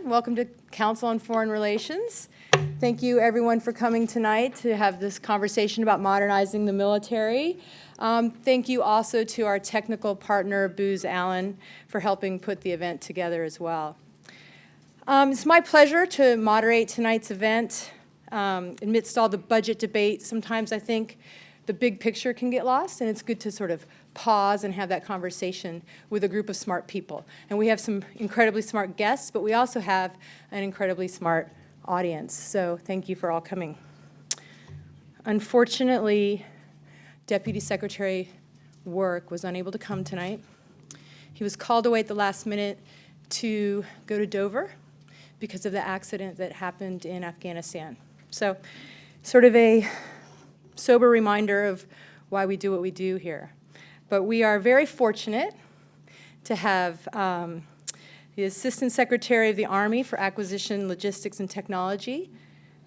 Welcome to Council on Foreign Relations. Thank you, everyone, for coming tonight to have this conversation about modernizing the military. Thank you also to our technical partner, Booz for helping put the event together as well. It's my pleasure to moderate tonight's event. Amidst all the budget debate, sometimes I think the big picture can get lost, and it's good to sort of pause and have that conversation with a group of smart people. And we have some incredibly smart guests, but we also have an incredibly smart audience. So thank you for all coming. Unfortunately, Deputy Secretary Work was unable to come tonight. He was called away at the last minute to go to Dover because of the accident that happened in Afghanistan. So sort of a sober reminder of why we do what we do here. But we are very fortunate to have the Assistant Secretary of the Army for Acquisition, Logistics, and Technology,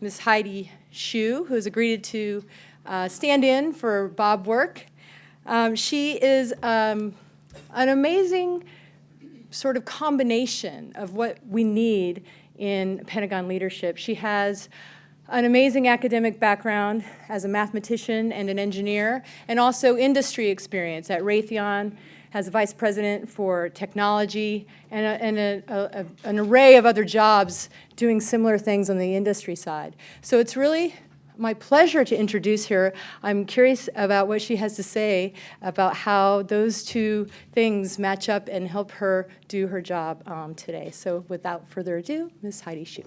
Ms. Heidi Shyu, who has agreed to stand in for Bob Work. She is an amazing sort of combination of what we need in Pentagon leadership. She has an amazing academic background as a mathematician and an engineer, and also industry experience at Raytheon, as a vice president for technology, and an array of other jobs doing similar things on the industry side. So it's really my pleasure to introduce her. I'm curious about what she has to say about how those two things match up and help her do her job today. So without further ado, Ms. Heidi Shyu.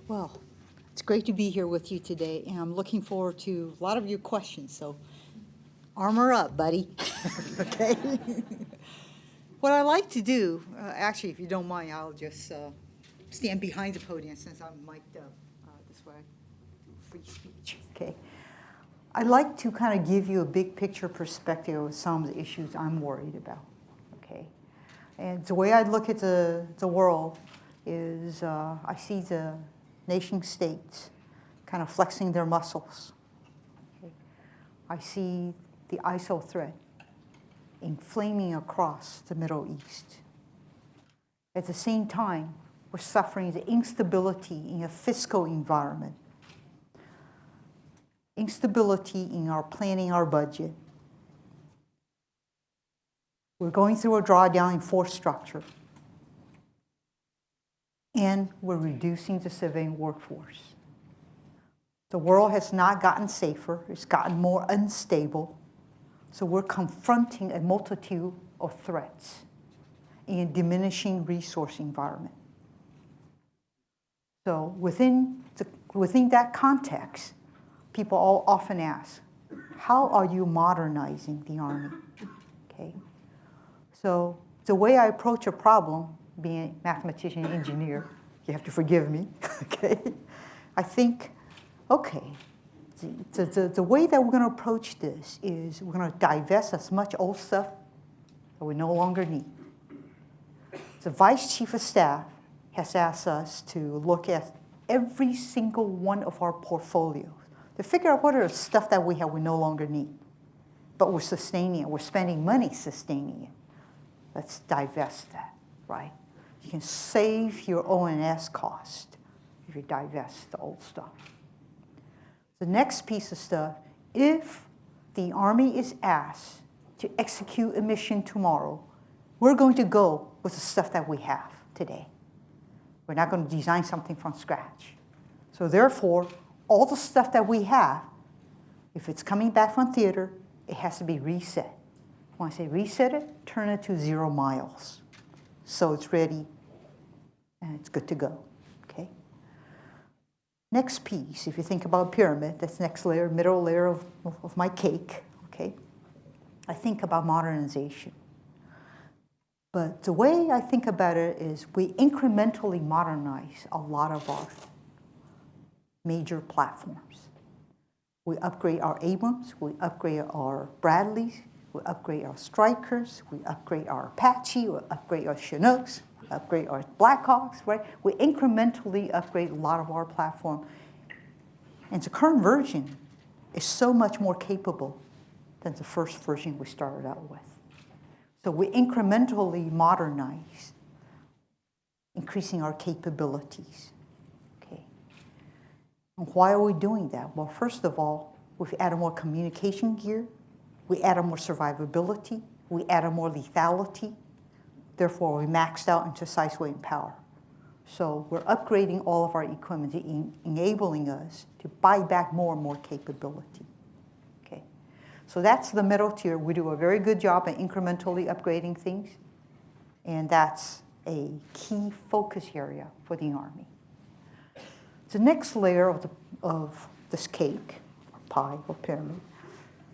Well, it's great to be here with you today, and I'm looking forward to a lot of your questions, so armor up, buddy. Okay? What I like to do, actually, if you don't mind, I'll just stand behind the podium since I'm mic'd up. This way, free speech, okay? I'd like to kind of give you a big picture perspective of some of the issues I'm worried about, okay? And the way I look at the world is I see the nation states kind of flexing their muscles. Okay. I see the ISIL threat inflaming across the Middle East. At the same time, we're suffering the instability in a fiscal environment, instability in our planning our budget. We're going through a drawdown in force structure, and we're reducing the civilian workforce. The world has not gotten safer, it's gotten more unstable, so we're confronting a multitude of threats in a diminishing resource environment. So within that context, people all often ask, how are you modernizing the Army? Okay. So the way I approach a problem, being a mathematician and engineer, you have to forgive me, okay? I think, okay, the way that we're going to approach this is we're going to divest as much old stuff that we no longer need. The Vice Chief of Staff has asked us to look at every single one of our portfolios to figure out what are the stuff that we no longer need, but we're sustaining it, we're spending money sustaining it. Let's divest that, right? You can save your O&S cost if you divest the old stuff. The next piece of stuff, if the Army is asked to execute a mission tomorrow, we're going to go with the stuff that we have today. We're not going to design something from scratch. So therefore, all the stuff that we have, if it's coming back from theater, it has to be reset. When I say reset it, turn it to 0 miles. So it's ready and it's good to go, okay? Next piece, if you think about pyramid, that's next layer, middle layer of my cake, okay? I think about modernization. But the way I think about it is we incrementally modernize a lot of our major platforms. We upgrade our Abrams, we upgrade our Bradleys, we upgrade our Strykers, we upgrade our Apache, we upgrade our Chinooks, upgrade our Blackhawks, right? We incrementally upgrade a lot of our platform And the current version is so much more capable than the first version we started out with. So we incrementally modernize, increasing our capabilities. Okay. And why are we doing that? Well, first of all, we've added more communication gear, we added more survivability, we added more lethality. Therefore, we maxed out into size, weight, and power. So we're upgrading all of our equipment, enabling us to buy back more and more capability. Okay. So that's the middle tier. We do a very good job at incrementally upgrading things, and that's a key focus area for the Army. The next layer of this cake, or pie, or pyramid,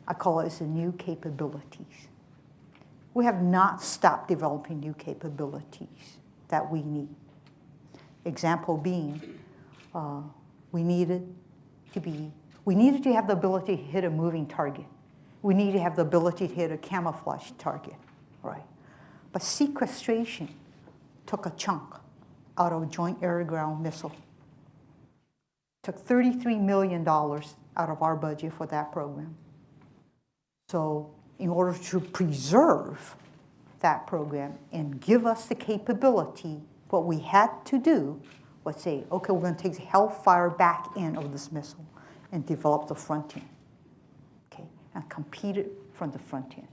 I call it the new capabilities. We have not stopped developing new capabilities that we need. Example being, we needed to have the ability to hit a moving target. We needed to have the ability to hit a camouflage target, right? But sequestration took a chunk out of Joint Air-to-Ground Missile. Took $33 million out of our budget for that program. So in order to preserve that program and give us the capability, what we had to do was say, okay, we're going to take the hellfire back end of this missile and develop the front end, okay, and compete it from the front end.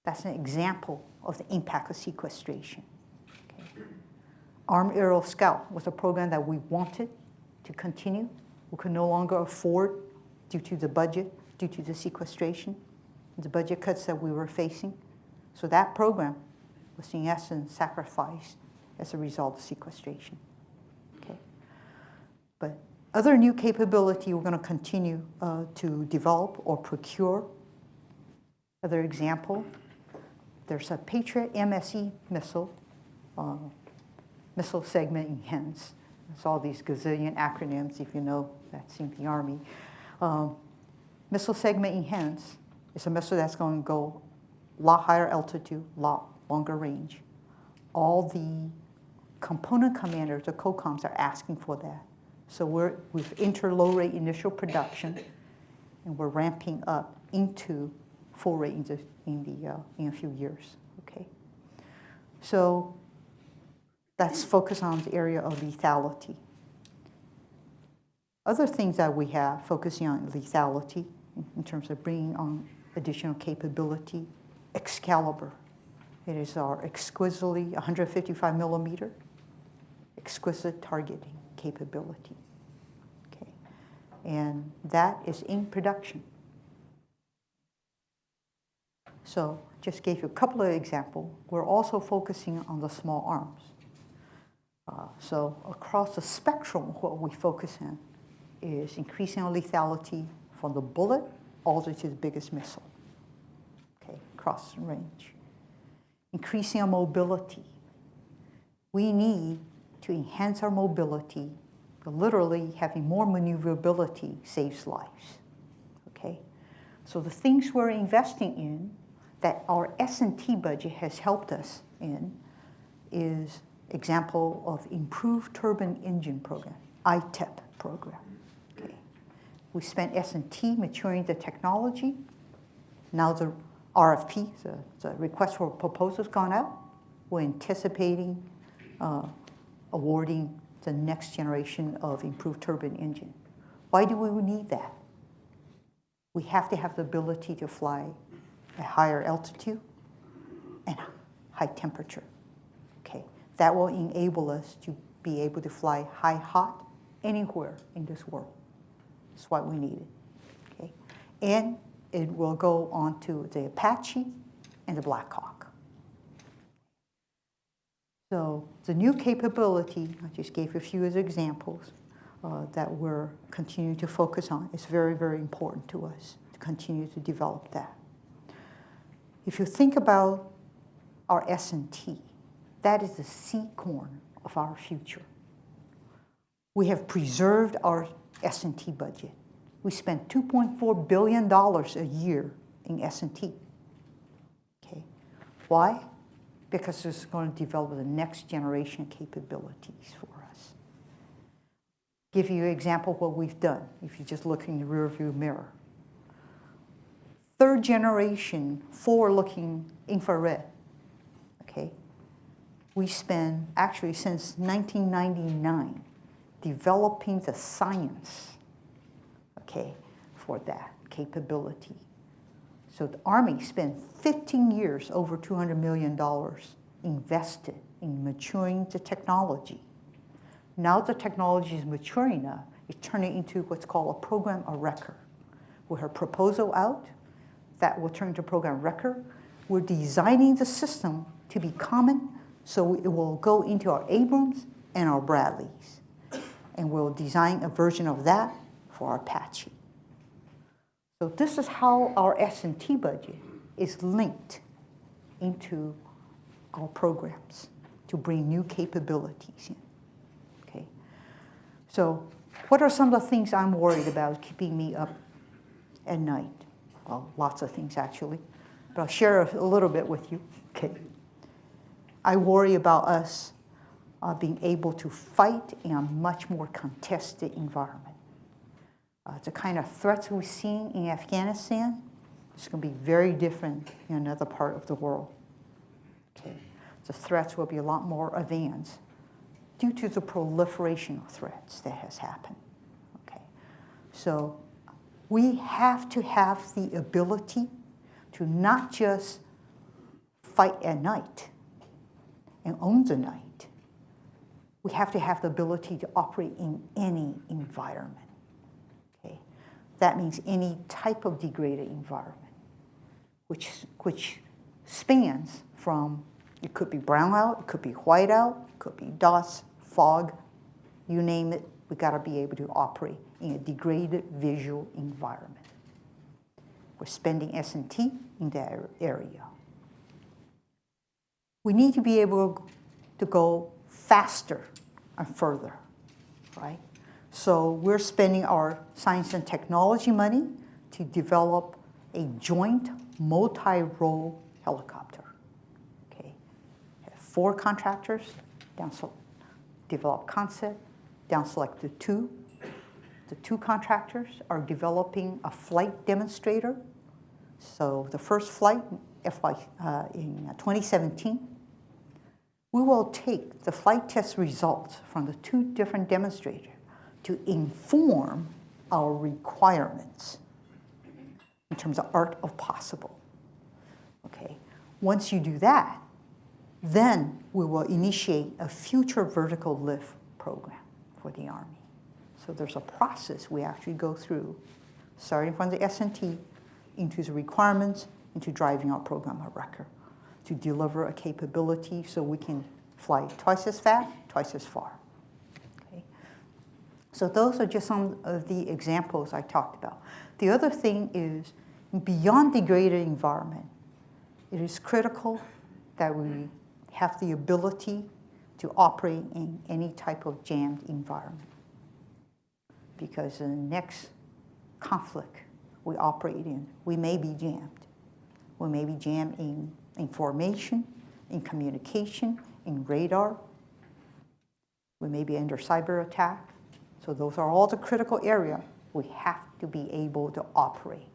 That's an example of the impact of sequestration. Okay. Armed Aerial Scout was a program that we wanted to continue. We could no longer afford due to the budget, due to the sequestration, the budget cuts that we were facing. So that program was in essence sacrificed as a result of sequestration. Okay. But other new capability we're going to continue to develop or procure. Other example, there's a Patriot MSE missile, missile segment enhanced. It's all these gazillion acronyms, if you know that's in the Army. Missile segment enhanced is a missile that's going to go a lot higher altitude, a lot longer range. All the component commanders, the COCOMs, are asking for that. So we've entered low rate initial production, and we're ramping up into full rate in a few years. Okay. So that's focused on the area of lethality. Other things that we have focusing on lethality in terms of bringing on additional capability, Excalibur. It is our exquisitely 155 millimeter, exquisite targeting capability. Okay. And that is in production. So just gave you a couple of examples. We're also focusing on the small arms. So across the spectrum, what we focus on is increasing our lethality from the bullet all the way to the biggest missile, okay, across the range. Increasing our mobility. We need to enhance our mobility, but literally having more maneuverability saves lives, okay? So the things we're investing in that our S&T budget has helped us in is example of improved turbine engine program, ITEP program. Okay. We spent S&T maturing the technology. Now the RFP, the request for proposals, gone out. We're anticipating awarding the next generation of improved turbine engine. Why do we need that? We have to have the ability to fly at higher altitude and high temperature. Okay. That will enable us to be able to fly high, hot, anywhere in this world. That's why we need it. Okay? And it will go on to the Apache and the Black Hawk. So the new capability, I just gave a few as examples that we're continuing to focus on. It's very, very important to us to continue to develop that. If you think about our S&T, that is the seed corn of our future. We have preserved our S&T budget. We spend $2.4 billion a year in S&T. Okay. Why? Because it's going to develop the next generation capabilities for us. give you an example of what we've done, if you just look in the rearview mirror. Third generation, forward-looking infrared, okay? We spent, actually since 1999, developing the science, okay, for that capability. So the Army spent 15 years, over $200 million invested in maturing the technology. Now the technology is mature enough, it's turning into what's called a program of record. We have a proposal out that will turn into program of record. We're designing the system to be common, so it will go into our Abrams and our Bradleys. And we'll design a version of that for our Apache. So this is how our S&T budget is linked into our programs to bring new capabilities in. Okay. So what are some of the things I'm worried about keeping me up at night? Well, lots of things actually, but I'll share a little bit with you. Okay. I worry about us being able to fight in a much more contested environment. The kind of threats we're seeing in Afghanistan is going to be very different in another part of the world. Okay. The threats will be a lot more advanced due to the proliferation of threats that has happened. Okay. So we have to have the ability to not just fight at night and own the night. We have to have the ability to operate in any environment. Okay? That means any type of degraded environment, which spans from, it could be brown out, it could be white out, it could be dust, fog, you name it, we got to be able to operate in a degraded visual environment. We're spending S&T in that area. We need to be able to go faster and further, right? So we're spending our science and technology money to develop a joint multi-role helicopter. Okay, have 4 contractors, develop concept, down select the 2. The 2 contractors are developing a flight demonstrator. So the first flight in 2017, we will take the flight test results from the 2 different demonstrators to inform our requirements in terms of art of possible. Okay. Once you do that, then we will initiate a future vertical lift program for the Army. So there's a process we actually go through, starting from the S&T into the requirements, into driving our program of record to deliver a capability so we can fly twice as fast, twice as far. Okay? So those are just some of the examples I talked about. The other thing is, beyond degraded environment, it is critical that we have the ability to operate in any type of jammed environment. Because in the next conflict we operate in, we may be jammed. We may be jammed in information, in communication, in radar. We may be under cyber attack. So those are all the critical areas we have to be able to operate.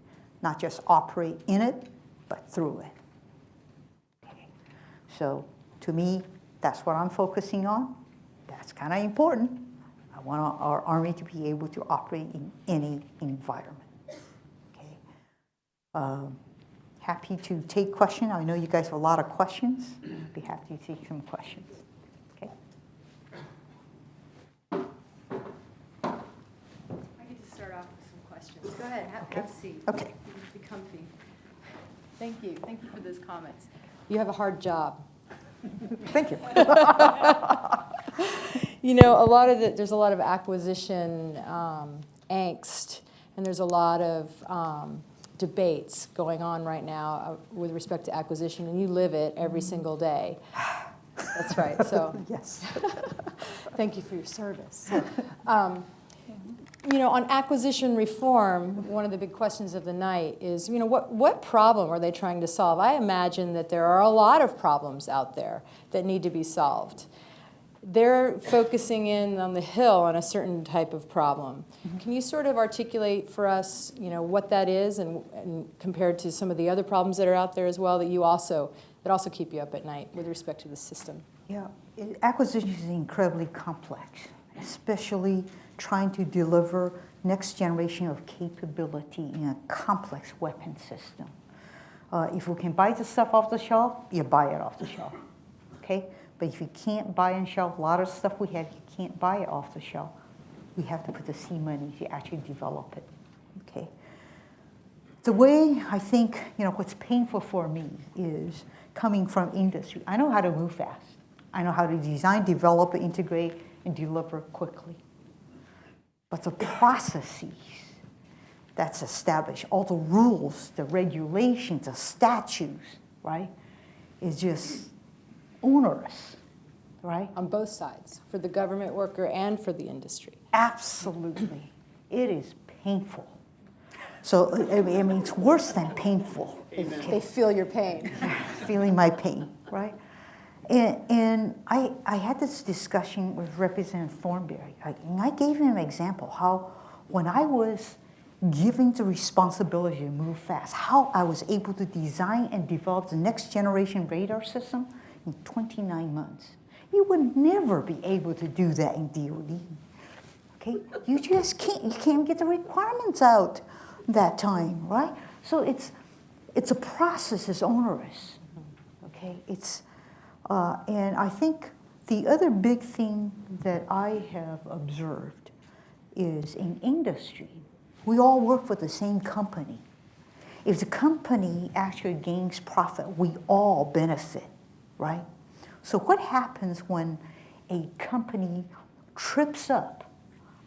Not just operate in it, but through it. Okay. So to me, that's what I'm focusing on. That's kind of important. I want our Army to be able to operate in any environment. Okay. Happy to take questions. I know you guys have a lot of questions. I'd be happy to take some questions. Okay. I get to start off with some questions. Go ahead, have a seat. Okay. Be comfy. Thank you. Thank you for those comments. You have a hard job. Thank you. You know, there's a lot of acquisition angst, and there's a lot of debates going on right now with respect to acquisition, and you live it every single day. That's right. So yes. Thank you for your service. You know, on acquisition reform, one of the big questions of the night is, you know, what problem are they trying to solve? I imagine that there are a lot of problems out there that need to be solved. they're focusing in on the Hill on a certain type of problem. Can you sort of articulate for us, what that is, and compared to some of the other problems that are out there as well that also keep you up at night with respect to the system? Yeah, acquisition is incredibly complex, especially trying to deliver next generation of capability in a complex weapon system. If we can buy the stuff off the shelf, you buy it off the shelf, okay? But if you can't buy on shelf, a lot of stuff we have, you can't buy it off the shelf. We have to put the seed money to actually develop it, okay? The way I think, what's painful for me is coming from industry. I know how to move fast. I know how to design, develop, integrate, and deliver quickly. But the processes that's established, all the rules, the regulations, the statutes, right, is just onerous, right? On both sides, for the government worker and for the industry. Absolutely. It is painful. So, I mean, it's worse than painful. They feel your pain. Feeling my pain, right? And I had this discussion with Representative Thornberry, and I gave him an example how when I was given the responsibility to move fast, how I was able to design and develop the next generation radar system in 29 months. You would never be able to do that in DOD. Okay? You just can't. You can't get the requirements out that time, right? So it's a process. It's onerous. Okay? And I think the other big thing that I have observed is in industry, we all work for the same company. If the company actually gains profit, we all benefit, right? So what happens when a company trips up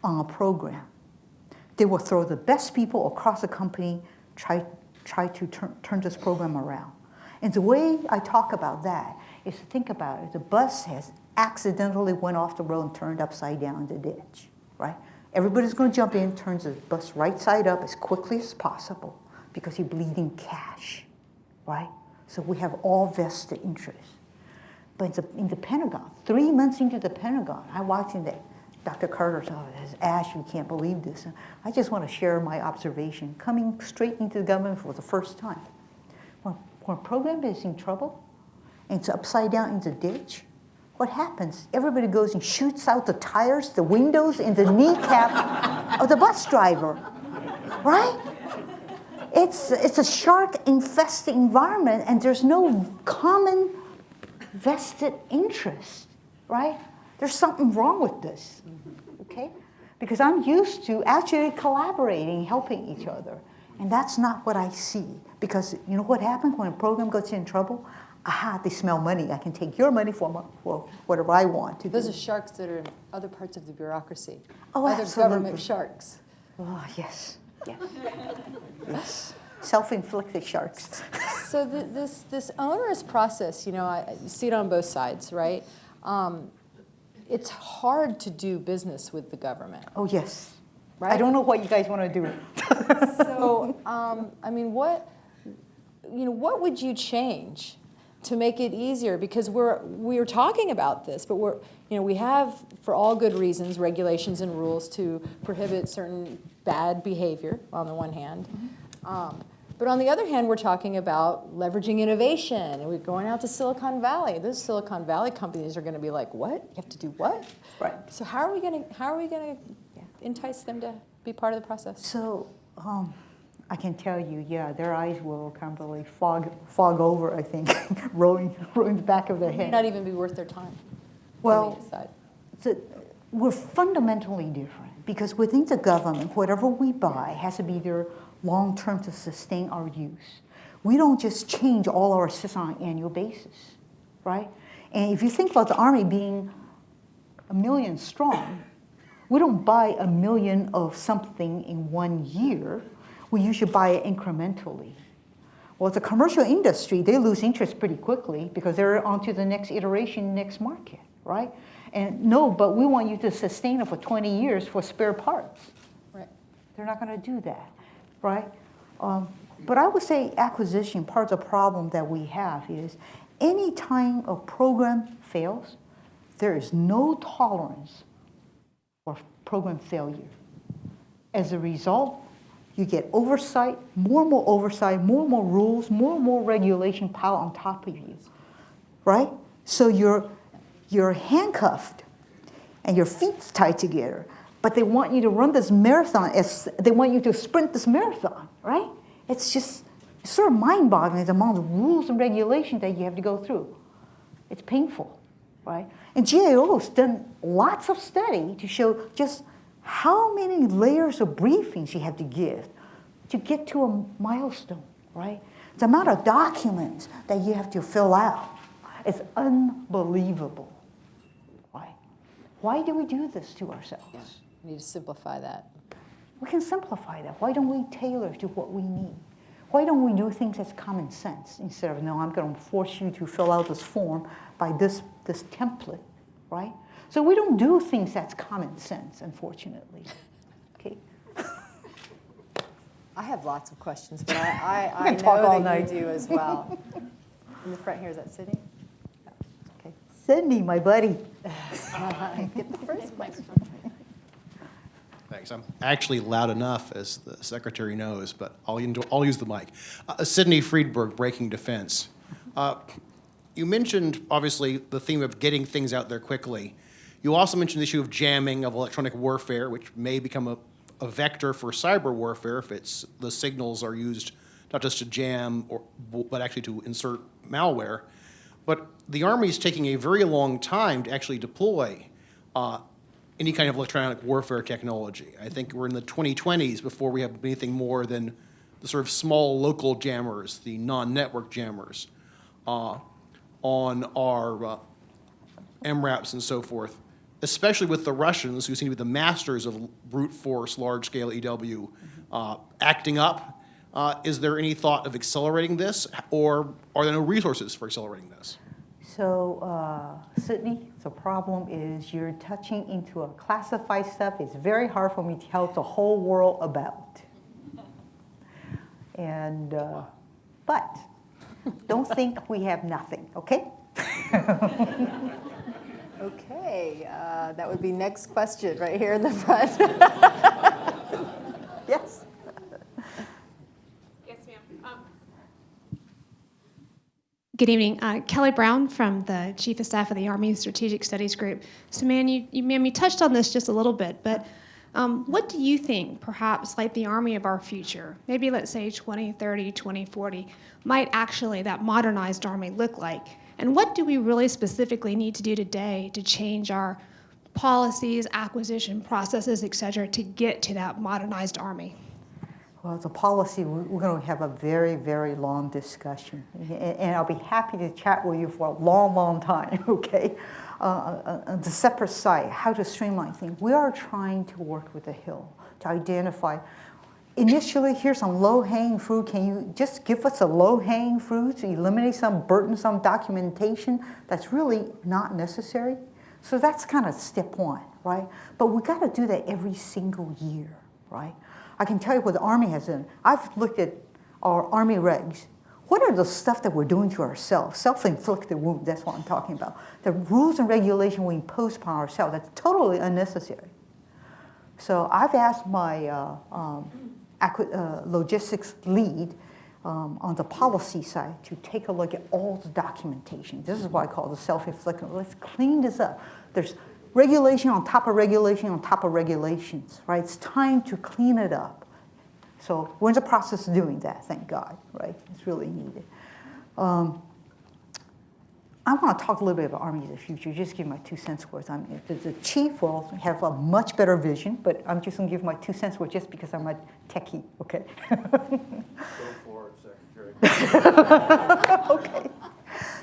on a program? They will throw the best people across the company, try to turn this program around. And the way I talk about that is to think about it. The bus has accidentally went off the road and turned upside down in the ditch, right? Everybody's going to jump in, turns the bus right side up as quickly as possible because you're bleeding cash, right? So we have all vested interests. But in the Pentagon, 3 months into the Pentagon, I walked in there. Dr. Carter's office, Ash, you can't believe this. And I just want to share my observation coming straight into the government for the first time. When a program is in trouble and it's upside down in the ditch, what happens? Everybody goes and shoots out the tires, the windows, and the kneecap of the bus driver, right? It's a shark-infested environment, and there's no common vested interest, right? There's something wrong with this, okay? Because I'm used to actually collaborating, helping each other, and that's not what I see. Because you know what happens when a program gets in trouble? Aha, they smell money. I can take your money for whatever I want to do. Those are sharks that are in other parts of the bureaucracy. Oh, other absolutely. government sharks. Oh, yes, yes, yes. Self-inflicted sharks. So this onerous process, you see it on both sides, right? It's hard to do business with the government. Oh, yes. Right? I don't know what you guys want to do. So, I mean, what would you change to make it easier? Because we're talking about this, but we have, for all good reasons, regulations and rules to prohibit certain bad behavior on the one hand. But on the other hand, we're talking about leveraging innovation, and we're going out to Silicon Valley. Those Silicon Valley companies are going to be like, "What? You have to do what?" Right. So how are we going to entice them to be part of the process? So I can tell you, yeah, their eyes will kind of like fog over, I think, rolling the back of their It may head. not even be worth their time. Well, Decide. we're fundamentally different because within the government, whatever we buy has to be there long-term to sustain our use. We don't just change all our systems on an annual basis, right? And if you think about the Army being 1 million strong, we don't buy 1 million of something in 1 year. We usually buy it incrementally. Well, the commercial industry, they lose interest pretty quickly because they're on to the next iteration, next market, right? And no, but we want you to sustain it for 20 years for spare parts. Right. They're not going to do that, right? But I would say acquisition, part of the problem that we have is any time a program fails, there is no tolerance for program failure. As a result, you get oversight, more and more oversight, more and more rules, more and more regulation piled on top of you, right? So you're handcuffed and your feet's tied together, but they want you to run this marathon, they want you to sprint this marathon, right? It's just sort of mind-boggling the amount of rules and regulations that you have to go through. It's painful, right? And GAO's done lots of study to show just how many layers of briefings you have to give to get to a milestone, right? The amount of documents that you have to fill out is unbelievable, right? Why do we do this to ourselves? Yeah, we need to simplify that. We can simplify that. Why don't we tailor to what we need? Why don't we do things as common sense instead of, no, I'm going to force you to fill out this form by this template, right? So we don't do things that's common sense, unfortunately. Okay. I have lots of questions, but I can talk know all that night. you do as well. In the front here, is that Sydney? Okay. Sydney, my buddy. Get the first question. Thanks. I'm actually loud enough, as the secretary knows, but I'll use the mic. Sidney Friedberg, Breaking Defense. You mentioned, obviously, the theme of getting things out there quickly. You also mentioned the issue of jamming of electronic warfare, which may become a vector for cyber warfare if the signals are used not just to jam, but actually to insert malware. But the Army is taking a very long time to actually deploy any kind of electronic warfare technology. I think we're in the 2020s before we have anything more than the sort of small local jammers, the non-network jammers, on our MRAPs and so forth, especially with the Russians, who seem to be the masters of brute force, large-scale EW, acting up. Is there any thought of accelerating this, or are there no resources for accelerating this? So, Sydney, the problem is you're touching into a classified stuff it's very hard for me to tell the whole world about. And, but don't think we have nothing, okay? Okay, that would be next question right here in the front. Yes. Yes, ma'am. Good evening. Kelly Brown from the Chief of Staff of the Army Strategic Studies Group. So, ma'am, you touched on this just a little bit, but what do you think, perhaps, like the Army of our future, maybe let's say 2030, 2040, might actually that modernized Army look like? And what do we really specifically need to do today to change our policies, acquisition processes, et cetera, to get to that modernized Army? Well, the policy, we're going to have a very, very long discussion. And I'll be happy to chat with you for a long, long time, okay? The separate site, how to streamline things. We are trying to work with the Hill to identify, initially, here's some low-hanging fruit. Can you just give us a low-hanging fruit to eliminate some burdensome documentation that's really not necessary? So that's kind of step one, right? But we got to do that every single year, right? I can tell you what the Army has done. I've looked at our Army regs. What are the stuff that we're doing to ourselves? Self-inflicted wound, that's what I'm talking about. The rules and regulations we impose upon ourselves, that's totally unnecessary. So I've asked my logistics lead on the policy side to take a look at all the documentation. This is what I call the self-inflicted. Let's clean this up. There's regulation on top of regulation on top of regulations, right? It's time to clean it up. So we're in the process of doing that, thank God, right? It's really needed. I want to talk a little bit about Army of the Future, just give my 2 cents worth. The chief will have a much better vision, but I'm just going to give my 2 cents worth just because I'm a techie, okay? Go for it, Secretary. Okay.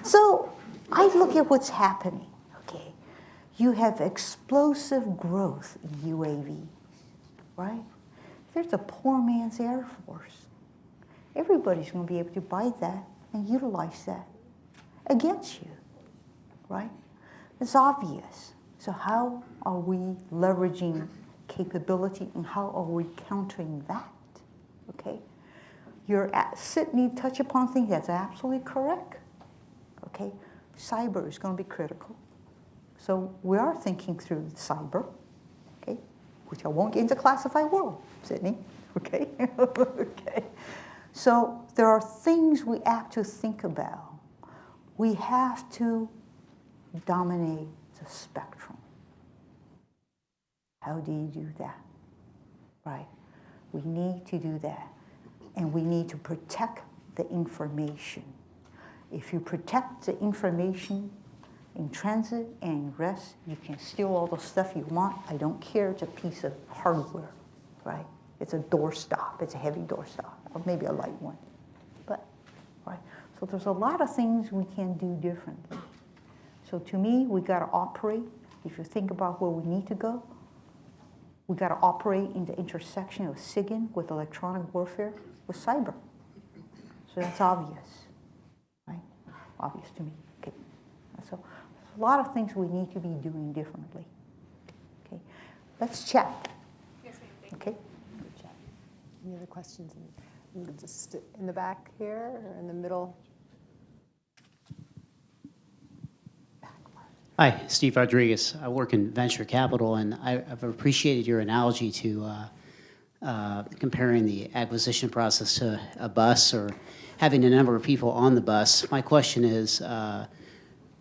So I look at what's happening, okay? You have explosive growth in UAV, right? There's a poor man's Air Force. Everybody's going to be able to buy that and utilize that against you, right? It's obvious. So how are we leveraging capability and how are we countering that, okay? Sydney touched upon things that's absolutely correct, okay? Cyber is going to be critical. So we are thinking through cyber, okay, which I won't get into classified world, Sydney, okay? Okay. So there are things we have to think about. We have to dominate the spectrum. How do you do that? Right. We need to do that. And we need to protect the information. If you protect the information in transit and in rest, you can steal all the stuff you want. I don't care. It's a piece of hardware, right? It's a doorstop. It's a heavy doorstop, or maybe a light one. But, right? So there's a lot of things we can do differently. So to me, we got to operate. If you think about where we need to go, we got to operate in the intersection of SIGINT with electronic warfare with cyber. So that's obvious, right? Obvious to me. Okay. So a lot of things we need to be doing differently. Okay. Let's chat. Yes, ma'am. Okay. Good job. Any other questions? Just in the back here or in the middle? Hi, Steve Rodriguez. I work in venture capital, and I've appreciated your analogy to comparing the acquisition process to a bus or having a number of people on the bus. My question is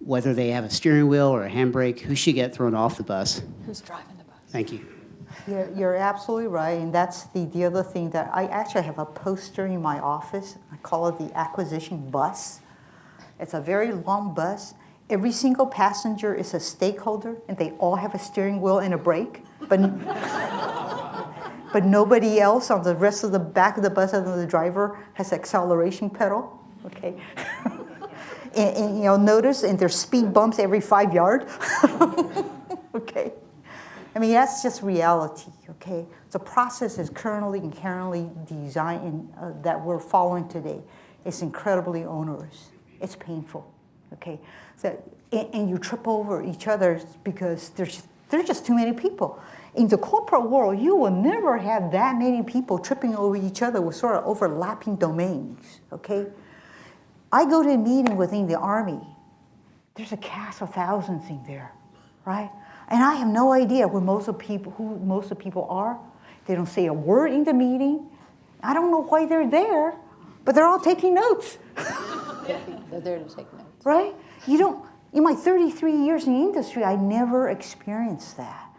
whether they have a steering wheel or a handbrake, who should get thrown off the bus? Who's driving the bus? Thank you. You're absolutely right, and that's the other thing that I actually have a poster in my office. I call it the acquisition bus. It's a very long bus. Every single passenger is a stakeholder, and they all have a steering wheel and a brake, but nobody else on the rest of the back of the bus other than the driver has acceleration pedal, okay? and you'll notice, and there's speed bumps every 5 yards, okay? I mean, that's just reality, okay? The process is currently designed that we're following today. It's incredibly onerous. It's painful, okay? So, and you trip over each other because there's just too many people. In the corporate world, you will never have that many people tripping over each other with sort of overlapping domains, okay? I go to a meeting within the Army. There's a cast of thousands in there, right? And I have no idea who most of the people are. They don't say a word in the meeting. I don't know why they're there, but they're all taking notes. They're there to take notes. Right? In my 33 years in the industry, I never experienced that.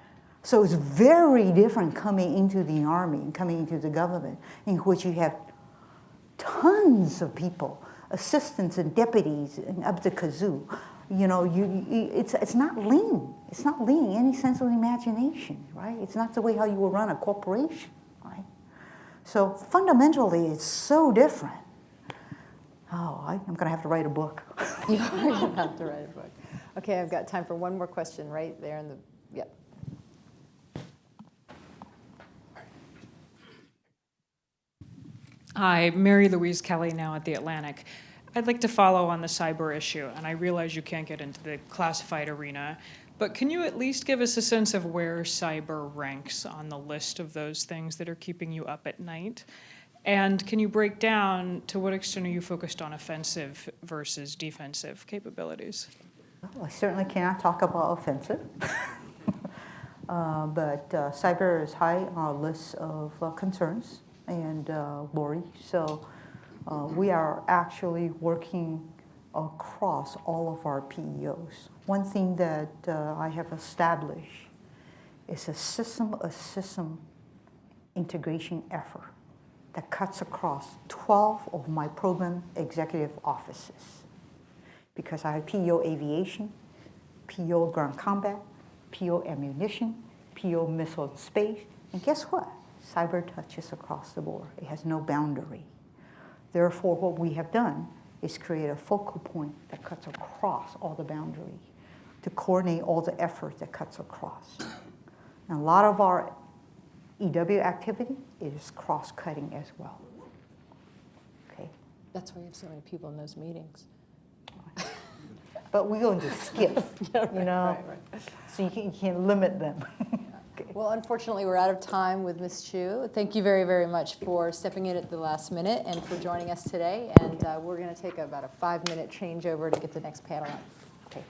So it's very different coming into the Army and coming into the government, in which you have tons of people, assistants and deputies and up the kazoo. You know, it's not lean. It's not lean in any sense of the imagination, right? It's not the way how you will run a corporation, right? So fundamentally, it's so different. Oh, I'm going to have to write a book. You're going to have to write a book. Okay, I've got time for one more question right there in the, yep. Hi, Mary Louise Kelly, now at The Atlantic. I'd like to follow on the cyber issue, and I realize you can't get into the classified arena, but can you at least give us a sense of where cyber ranks on the list of those things that are keeping you up at night? And can you break down to what extent are you focused on offensive versus defensive capabilities? Well, I certainly cannot talk about offensive. But cyber is high on our list of concerns and worry. So we are actually working across all of our PEOs. One thing that I have established is a system integration effort that cuts across 12 of my program executive offices. Because I have PEO aviation, PEO ground combat, PEO ammunition, PEO missile and space, and guess what? Cyber touches across the board. It has no boundary. Therefore, what we have done is create a focal point that cuts across all the boundaries to coordinate all the effort that cuts across. And a lot of our EW activity is cross-cutting as well. Okay, That's why you have so many people in those meetings. but we're going to skip, you know, Right. so you can't limit them. Okay. Well, unfortunately, we're out of time with Ms. Shyu. Thank you very, very much for stepping in at the last minute and for joining us today. And we're going to take about a 5-minute changeover to get the next panel up. Okay.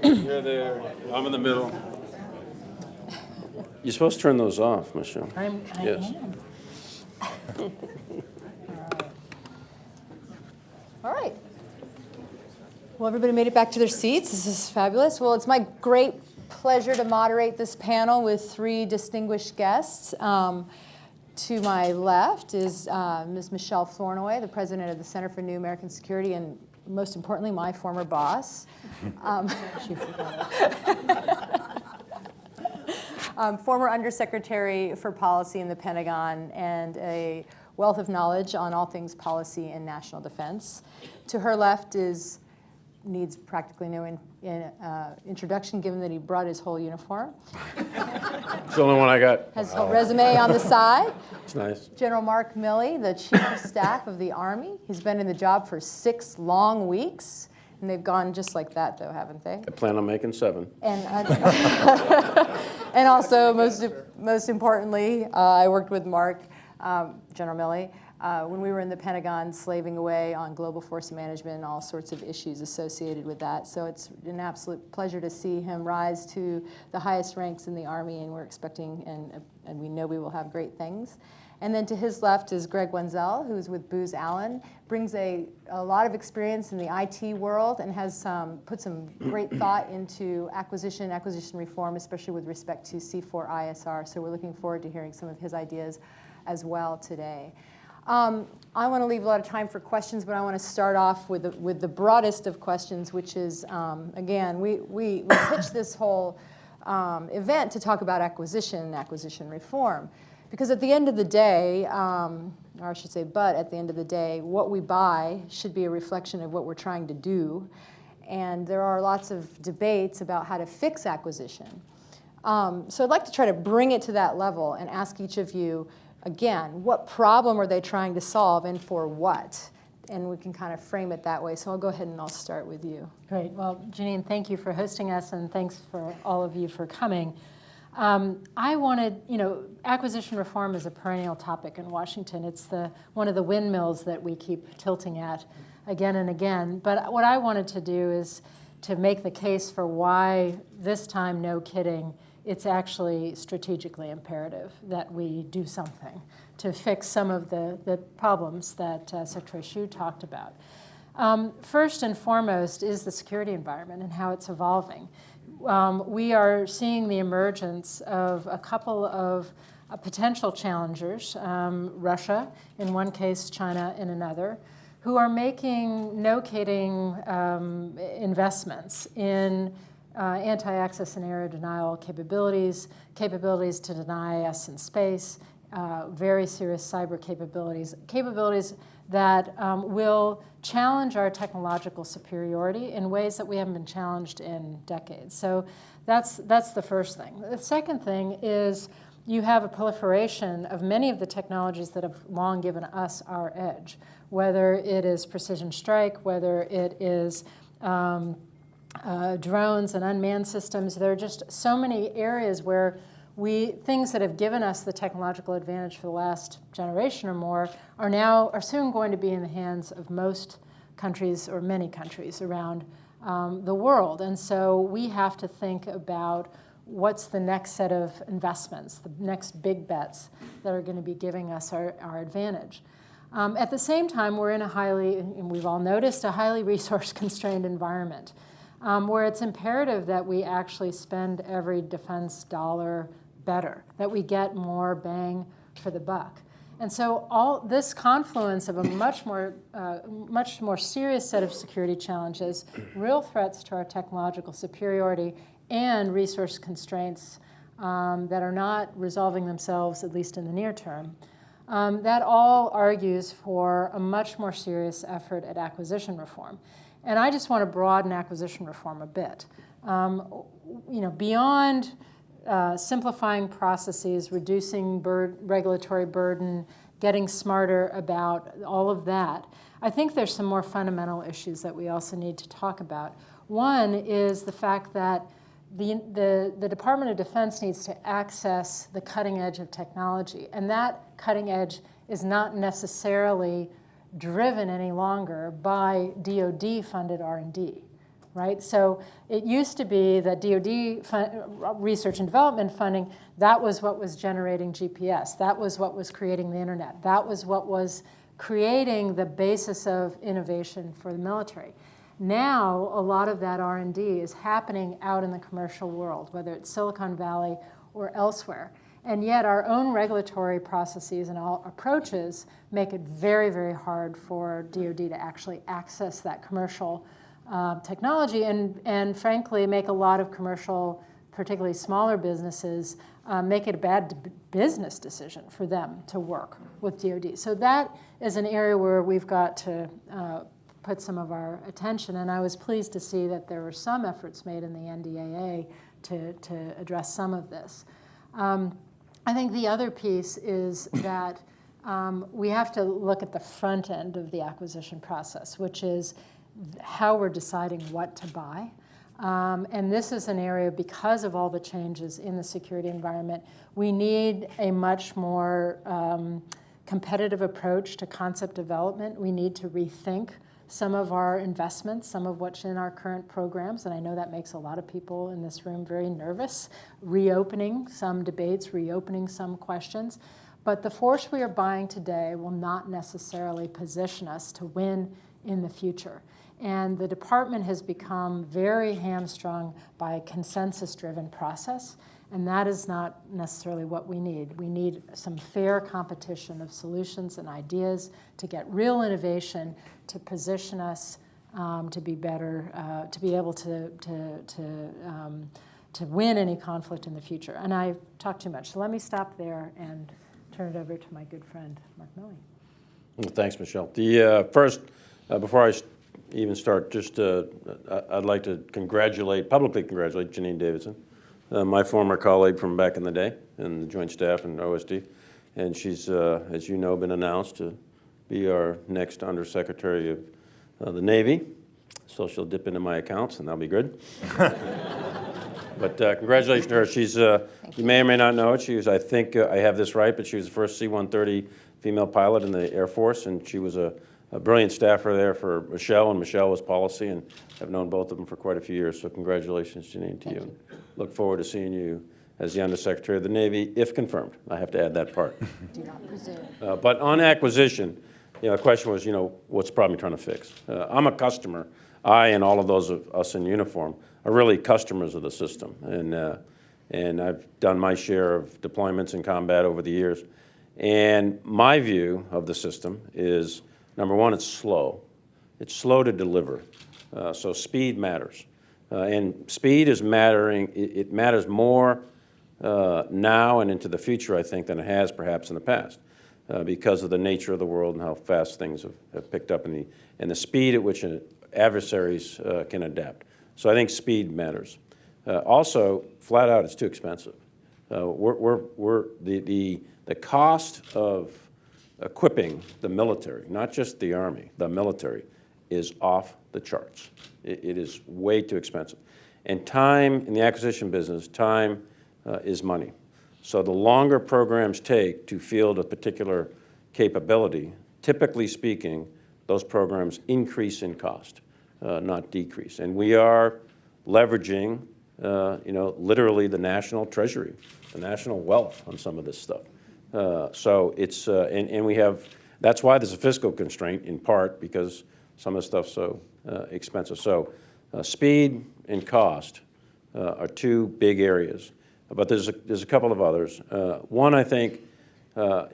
You're there. I'm in the middle. You're supposed to turn those off, Michele. I Yes. am. All right. Well, everybody made it back to their seats. This is fabulous. Well, it's my great pleasure to moderate this panel with three distinguished guests. To my left is Ms. Michele Flournoy, the president of the Center for New American Security, and most importantly, my former boss. Former Undersecretary for Policy in the Pentagon and a wealth of knowledge on all things policy and national defense. To her left needs practically no introduction, given that he brought his whole uniform. It's the only one I got. Has a resume on the side. It's nice. General Mark Milley, the Chief of Staff of the Army. He's been in the job for 6 long weeks, and they've gone just like that, though, haven't they? I plan on making 7. And and also, most importantly, I worked with Mark, General Milley, when we were in the Pentagon slaving away on global force management and all sorts of issues associated with that. So it's an absolute pleasure to see him rise to the highest ranks in the Army, and we're expecting, and we know we will have great things. And then to his left is Greg Wenzel, who's with Booz Allen, brings a lot of experience in the IT world and has put some great thought into acquisition reform, especially with respect to C4ISR. So we're looking forward to hearing some of his ideas as well today. I want to leave a lot of time for questions, but I want to start off with the broadest of questions, which is, again, we pitched this whole event to talk about acquisition reform. Because at the end of the day, or I should say, but at the end of the day, what we buy should be a reflection of what we're trying to do. And there are lots of debates about how to fix acquisition. So I'd like to try to bring it to that level and ask each of you, again, what problem are they trying to solve and for what? And we can kind of frame it that way. So I'll go ahead and I'll start with you. Great. Well, Janine, thank you for hosting us, and thanks for all of you for coming. I wanted, acquisition reform is a perennial topic in Washington. It's one of the windmills that we keep tilting at again and again. But what I wanted to do is to make the case for why this time, no kidding, it's actually strategically imperative that we do something to fix some of the problems that Secretary Shyu talked about. First and foremost is the security environment and how it's evolving. We are seeing the emergence of a couple of potential challengers, Russia in one case, China in another, who are making, no kidding, investments in anti-access and area denial capabilities to deny us in space, very serious cyber capabilities that will challenge our technological superiority in ways that we haven't been challenged in decades. So that's the first thing. The second thing is you have a proliferation of many of the technologies that have long given us our edge, whether it is precision strike, whether it is drones and unmanned systems. There are just so many areas where things that have given us the technological advantage for the last generation or more are soon going to be in the hands of most countries or many countries around the world. And so we have to think about what's the next set of investments, the next big bets that are going to be giving us our advantage. At the same time, we're in and we've all noticed, a highly resource-constrained environment where it's imperative that we actually spend every defense dollar better, that we get more bang for the buck. And so all this confluence of a much more serious set of security challenges, real threats to our technological superiority, and resource constraints that are not resolving themselves, at least in the near term, that all argues for a much more serious effort at acquisition reform. And I just want to broaden acquisition reform a bit. Beyond simplifying processes, reducing regulatory burden, getting smarter about all of that, I think there's some more fundamental issues that we also need to talk about. One is the fact that the Department of Defense needs to access the cutting edge of technology, and that cutting edge is not necessarily driven any longer by DoD-funded R&D. right? So it used to be that DoD research and development funding, that was what was generating GPS. That was what was creating the internet. That was what was creating the basis of innovation for the military. Now, a lot of that R&D is happening out in the commercial world, whether it's Silicon Valley or elsewhere. And yet our own regulatory processes and all approaches make it very, very hard for DoD to actually access that commercial technology and frankly make a lot of commercial, particularly smaller businesses, make it a bad business decision for them to work with DoD. So that is an area where we've got to put some of our attention, and I was pleased to see that there were some efforts made in the NDAA to address some of this. I think the other piece is that we have to look at the front end of the acquisition process, which is how we're deciding what to buy. And this is an area, because of all the changes in the security environment, we need a much more competitive approach to concept development. We need to rethink some of our investments, some of what's in our current programs, and I know that makes a lot of people in this room very nervous, reopening some debates, reopening some questions. But the force we are buying today will not necessarily position us to win in the future. And the department has become very hamstrung by a consensus-driven process, and that is not necessarily what we need. We need some fair competition of solutions and ideas to get real innovation, to position us to be better, to be able to win any conflict in the future. And I've talked too much, so let me stop there and turn it over to my good friend, Mark Milley. Well, thanks, Michele. The first, before I even start, just I'd like to publicly congratulate Janine Davidson, my former colleague from back in the day in the Joint Staff and OSD. And she's, as you know, been announced to be our next Undersecretary of the Navy. So she'll dip into my accounts, and that'll be good. But congratulations to her. She's, you may or may not know it. She was, I think I have this right, but she was the first C-130 female pilot in the Air Force, and she was a brilliant staffer there for Michele, and Michele was policy, and I've known both of them for quite a few years. So congratulations, Janine, to you. Look forward to seeing you as the Undersecretary of the Navy, if confirmed. I have to add that part. Do not presume. But on acquisition, the question was, what's the problem you're trying to fix? I'm a customer. I and all of those of us in uniform are really customers of the system. And I've done my share of deployments in combat over the years. And my view of the system is, number one, it's slow. It's slow to deliver. So speed matters. And speed is mattering. It matters more now and into the future, I think, than it has perhaps in the past, because of the nature of the world and how fast things have picked up and the speed at which adversaries can adapt. So I think speed matters. Also, flat out, it's too expensive. The cost of equipping the military, not just the Army, the military, is off the charts. It is way too expensive. And time in the acquisition business, time is money. So the longer programs take to field a particular capability, typically speaking, those programs increase in cost, not decrease. And we are leveraging, literally the national treasury, the national wealth on some of this stuff. So it's, and we have, that's why there's a fiscal constraint in part, because some of the stuff's so expensive. So speed and cost are two big areas. But there's a couple of others. One, I think,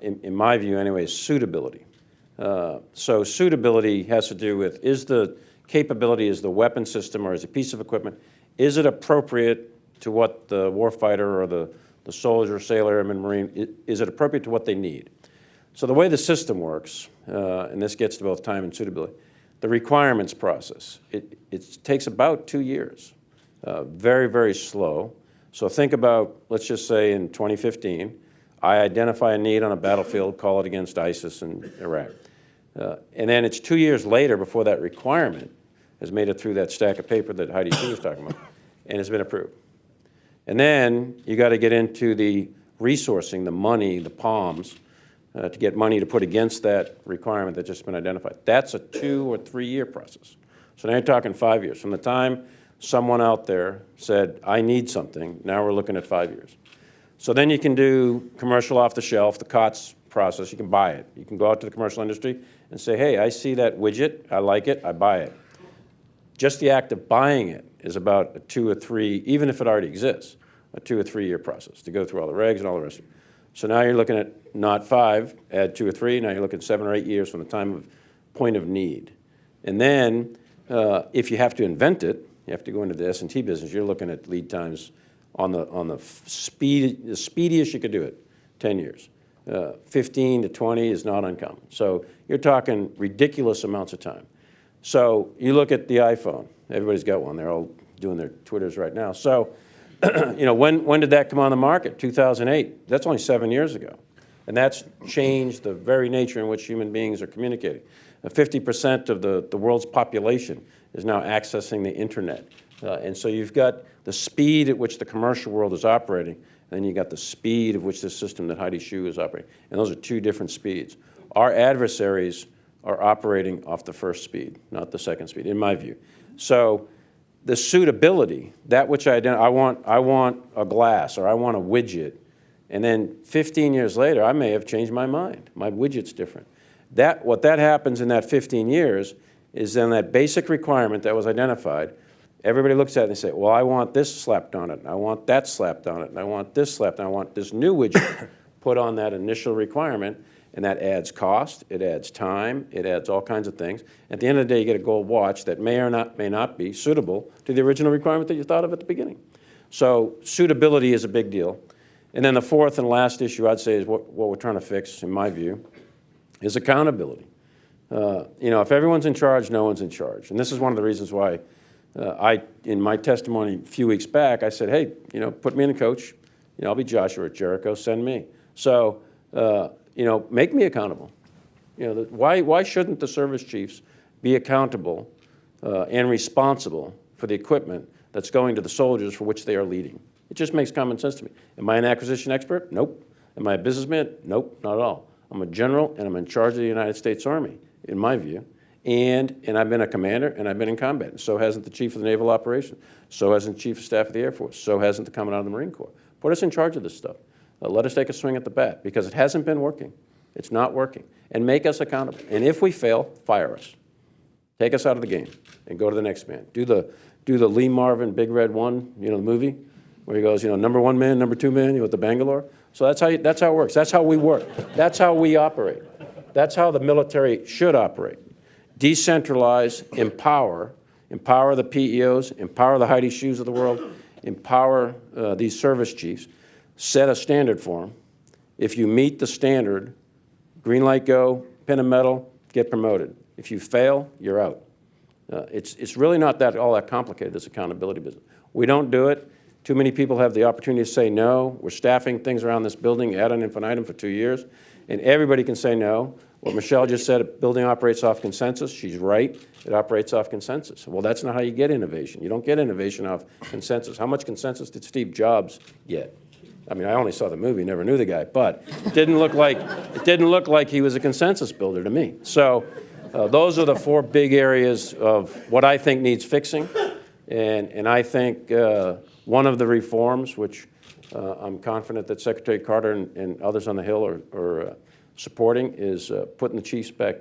in my view anyway, is suitability. So suitability has to do with, is the capability, is the weapon system or is a piece of equipment, is it appropriate to what the warfighter or the soldier, sailor, airman, marine, is it appropriate to what they need? So the way the system works, and this gets to both time and suitability, the requirements process, it takes about 2 years, very, very slow. So think about, let's just say in 2015, I identify a need on a battlefield, call it against ISIS in Iraq. And then it's 2 years later before that requirement has made it through that stack of paper that Heidi was talking about and has been approved. And then you got to get into the resourcing, the money, the POMs, to get money to put against that requirement that's just been identified. That's a 2 or 3 year process. So now you're talking 5 years. From the time someone out there said, I need something, now we're looking at 5 years. So then you can do commercial off the shelf, the COTS process, you can buy it. You can go out to the commercial industry and say, hey, I see that widget, I like it, I buy it. Just the act of buying it is about a 2 or 3, even if it already exists, a 2 or 3 year process to go through all the regs and all the rest of it. So now you're looking at not 5, add 2 or 3, now you're looking at 7 or 8 years from the time of point of need. And then if you have to invent it, you have to go into the S&T business, you're looking at lead times on the speediest you could do it, 10 years. 15 to 20 is not uncommon. So you're talking ridiculous amounts of time. So you look at the iPhone. Everybody's got one. They're all doing their Twitters right now. So, when did that come on the market? 2008. That's only 7 years ago. And that's changed the very nature in which human beings are communicating. 50% of the world's population is now accessing the internet. And so you've got the speed at which the commercial world is operating, and then you've got the speed at which the system that Heidi Shyu is operating. And those are 2 different speeds. Our adversaries are operating off the first speed, not the second speed, in my view. So the suitability, that which I want a glass or I want a widget, and then 15 years later, I may have changed my mind. My widget's different. What that happens in that 15 years is then that basic requirement that was identified, everybody looks at it and say, well, I want this slapped on it, and I want that slapped on it, and I want this slapped, and I want this new widget put on that initial requirement, and that adds cost, it adds time, it adds all kinds of things. At the end of the day, you get a gold watch that may not be suitable to the original requirement that you thought of at the beginning. So suitability is a big deal. And then the fourth and last issue I'd say is what we're trying to fix, in my view, is accountability. If everyone's in charge, no one's in charge. And this is one of the reasons why in my testimony a few weeks back, I said, hey, put me in a coach. I'll be Joshua at Jericho, send me. So, make me accountable. Why shouldn't the service chiefs be accountable and responsible for the equipment that's going to the soldiers for which they are leading? It just makes common sense to me. Am I an acquisition expert? Nope. Am I a businessman? Nope, not at all. I'm a general, and I'm in charge of the United States Army, in my view. And I've been a commander, and I've been in combat. And so hasn't the chief of the Naval Operations. So hasn't the chief of staff of the Air Force. So hasn't the commandant of the Marine Corps. Put us in charge of this stuff. Let us take a swing at the bat, because it hasn't been working. It's not working. And make us accountable. And if we fail, fire us. Take us out of the game and go to the next man. Do the Lee Marvin Big Red One, the movie, where he goes, number 1 man, number 2 man, with the Bangalore. So that's how it works. That's how we work. That's how we operate. That's how the military should operate. Decentralize, empower the PEOs, empower the Heidi Shyus of the world, empower these service chiefs, set a standard for them. If you meet the standard, green light go, pin a medal, get promoted. If you fail, you're out. It's really not all that complicated, this accountability business. We don't do it. Too many people have the opportunity to say no. We're staffing things around this building ad infinitum for 2 years, and everybody can say no. What Michele just said, a building operates off consensus. She's right. It operates off consensus. Well, that's not how you get innovation. You don't get innovation off consensus. How much consensus did Steve Jobs get? I mean, I only saw the movie, never knew the guy, but it didn't look like he was a consensus builder to me. So those are the 4 big areas of what I think needs fixing, and I think one of the reforms, which I'm confident that Secretary Carter and others on the Hill are supporting, is putting the chiefs back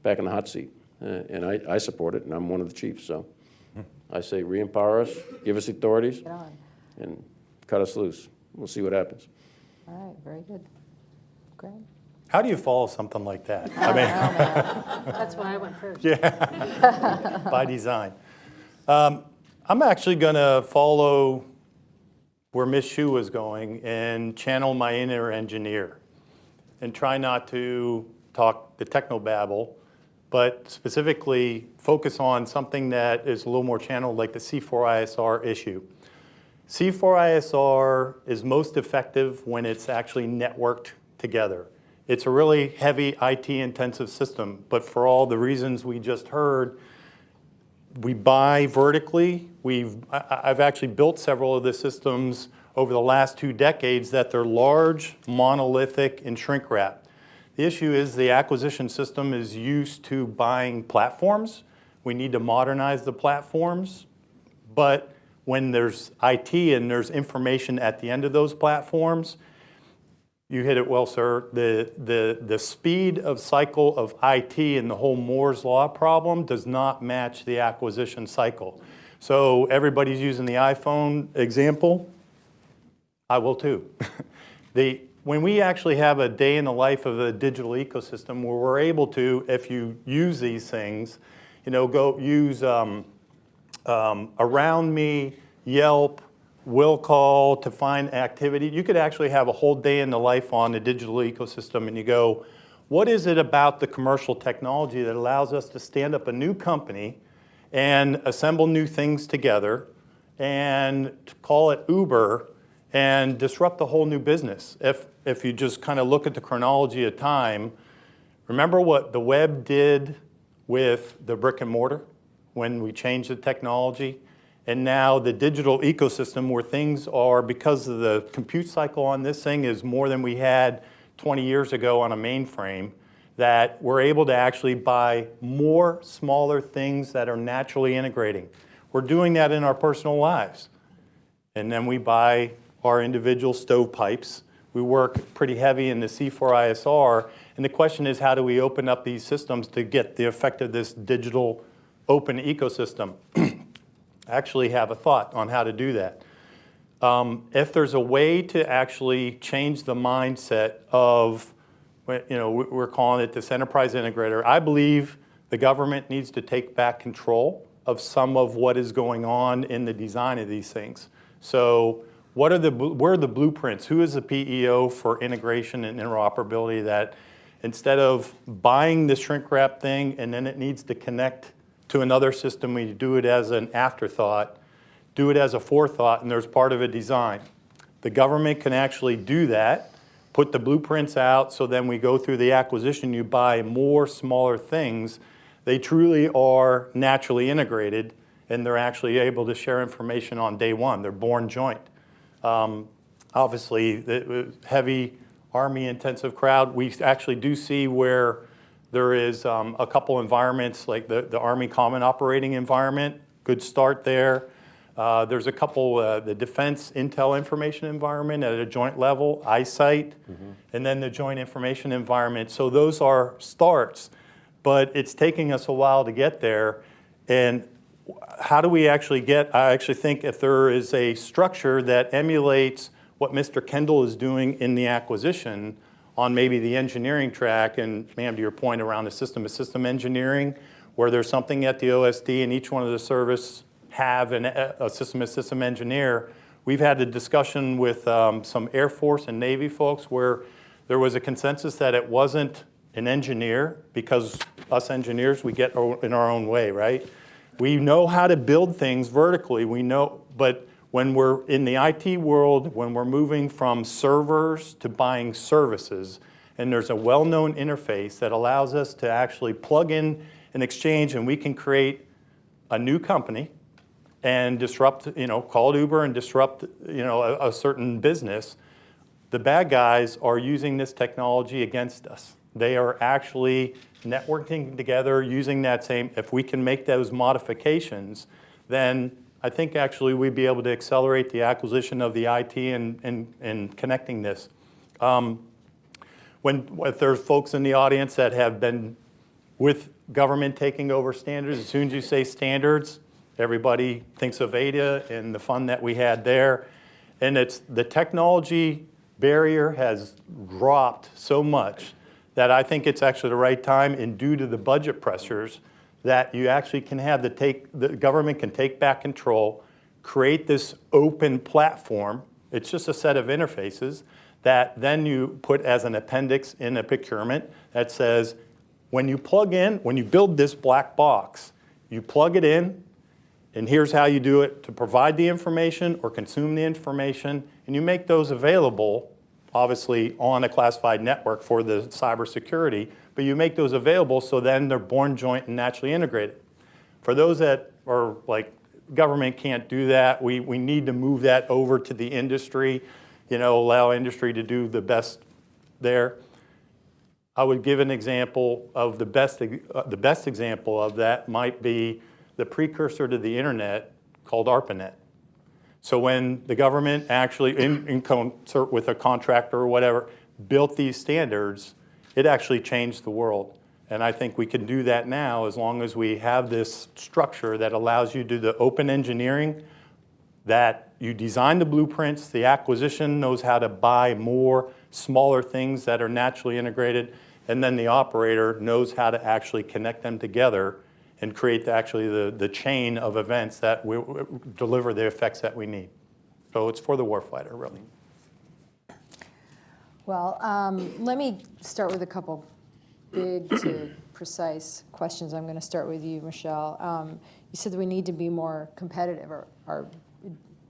in the hot seat, and I support it, and I'm one of the chiefs. So I say re-empower us, give us authorities, and cut us loose. We'll see what happens. All right, very good. Great. How do you follow something like that? I mean, That's why I went first. by design. I'm actually going to follow where Ms. Shyu was going and channel my inner engineer and try not to talk the technobabble, but specifically focus on something that is a little more channeled, like the C4ISR issue. C4ISR is most effective when it's actually networked together. It's a really heavy IT-intensive system, but for all the reasons we just heard, we buy vertically. I've actually built several of the systems over the last 2 decades that they're large, monolithic, and shrink wrap. The issue is the acquisition system is used to buying platforms. We need to modernize the platforms. But when there's IT and there's information at the end of those platforms, you hit it well, sir. The speed of cycle of IT and the whole Moore's Law problem does not match the acquisition cycle. So everybody's using the iPhone example. I will too. When we actually have a day in the life of a digital ecosystem where we're able to, if you use these things, go use Around Me, Yelp, Will Call to find activity. You could actually have a whole day in the life on the digital ecosystem, and you go, what is it about the commercial technology that allows us to stand up a new company and assemble new things together and call it Uber and disrupt the whole new business? If you just kind of look at the chronology of time, remember what the web did with the brick and mortar when we changed the technology? And now the digital ecosystem where things are, because of the compute cycle on this thing is more than we had 20 years ago on a mainframe, that we're able to actually buy more smaller things that are naturally integrating. We're doing that in our personal lives. And then we buy our individual stovepipes. We work pretty heavy in the C4ISR. And the question is, how do we open up these systems to get the effect of this digital open ecosystem? Actually have a thought on how to do that. If there's a way to actually change the mindset of, we're calling it this enterprise integrator, I believe the government needs to take back control of some of what is going on in the design of these things. So where are the blueprints? Who is the PEO for integration and interoperability, that instead of buying the shrink wrap thing and then it needs to connect to another system, we do it as an afterthought, do it as a forethought, and there's part of a design. The government can actually do that, put the blueprints out, so then we go through the acquisition, you buy more smaller things. They truly are naturally integrated, and they're actually able to share information on day one. They're born joint. Obviously, the heavy Army-intensive crowd, we actually do see where there is a couple environments, like the Army Common Operating Environment, good start there. There's a couple, the Defense Intel Information Environment at a joint level, eyesight, and then the Joint Information Environment. So those are starts, but it's taking us a while to get there. And how do we actually get, I actually think if there is a structure that emulates what Mr. Kendall is doing in the acquisition on maybe the engineering track, and ma'am, to your point around the system of system engineering, where there's something at the OSD and each one of the service have a system of system engineer. We've had a discussion with some Air Force and Navy folks where there was a consensus that it wasn't an engineer, because us engineers, we get in our own way, right? We know how to build things vertically, we know, but when we're in the IT world, when we're moving from servers to buying services, and there's a well-known interface that allows us to actually plug in an exchange, and we can create a new company and disrupt, call it Uber and disrupt, a certain business. The bad guys are using this technology against us. They are actually networking together using that same, if we can make those modifications, then I think actually we'd be able to accelerate the acquisition of the IT and connecting this. If there's folks in the audience that have been with government taking over standards, as soon as you say standards, everybody thinks of ADA and the fun that we had there. And it's the technology barrier has dropped so much that I think it's actually the right time, and due to the budget pressures, that you actually can have the government can take back control, create this open platform. It's just a set of interfaces that then you put as an appendix in a procurement that says, when you build this black box, you plug it in, and here's how you do it to provide the information or consume the information, and you make those available, obviously on a classified network for the cybersecurity, but you make those available so then they're born joint and naturally integrated. For those that are like, government can't do that, we need to move that over to the industry, allow industry to do the best there. I would give an example of the best example of that might be the precursor to the internet called ARPANET. So when the government actually, in concert with a contractor or whatever, built these standards, it actually changed the world. And I think we can do that now as long as we have this structure that allows you to do the open engineering, that you design the blueprints, the acquisition knows how to buy more smaller things that are naturally integrated, and then the operator knows how to actually connect them together and create the chain of events that will deliver the effects that we need. So it's for the warfighter, really. Well, let me start with a couple big to precise questions. I'm going to start with you, Michele. You said that we need to be more competitive, or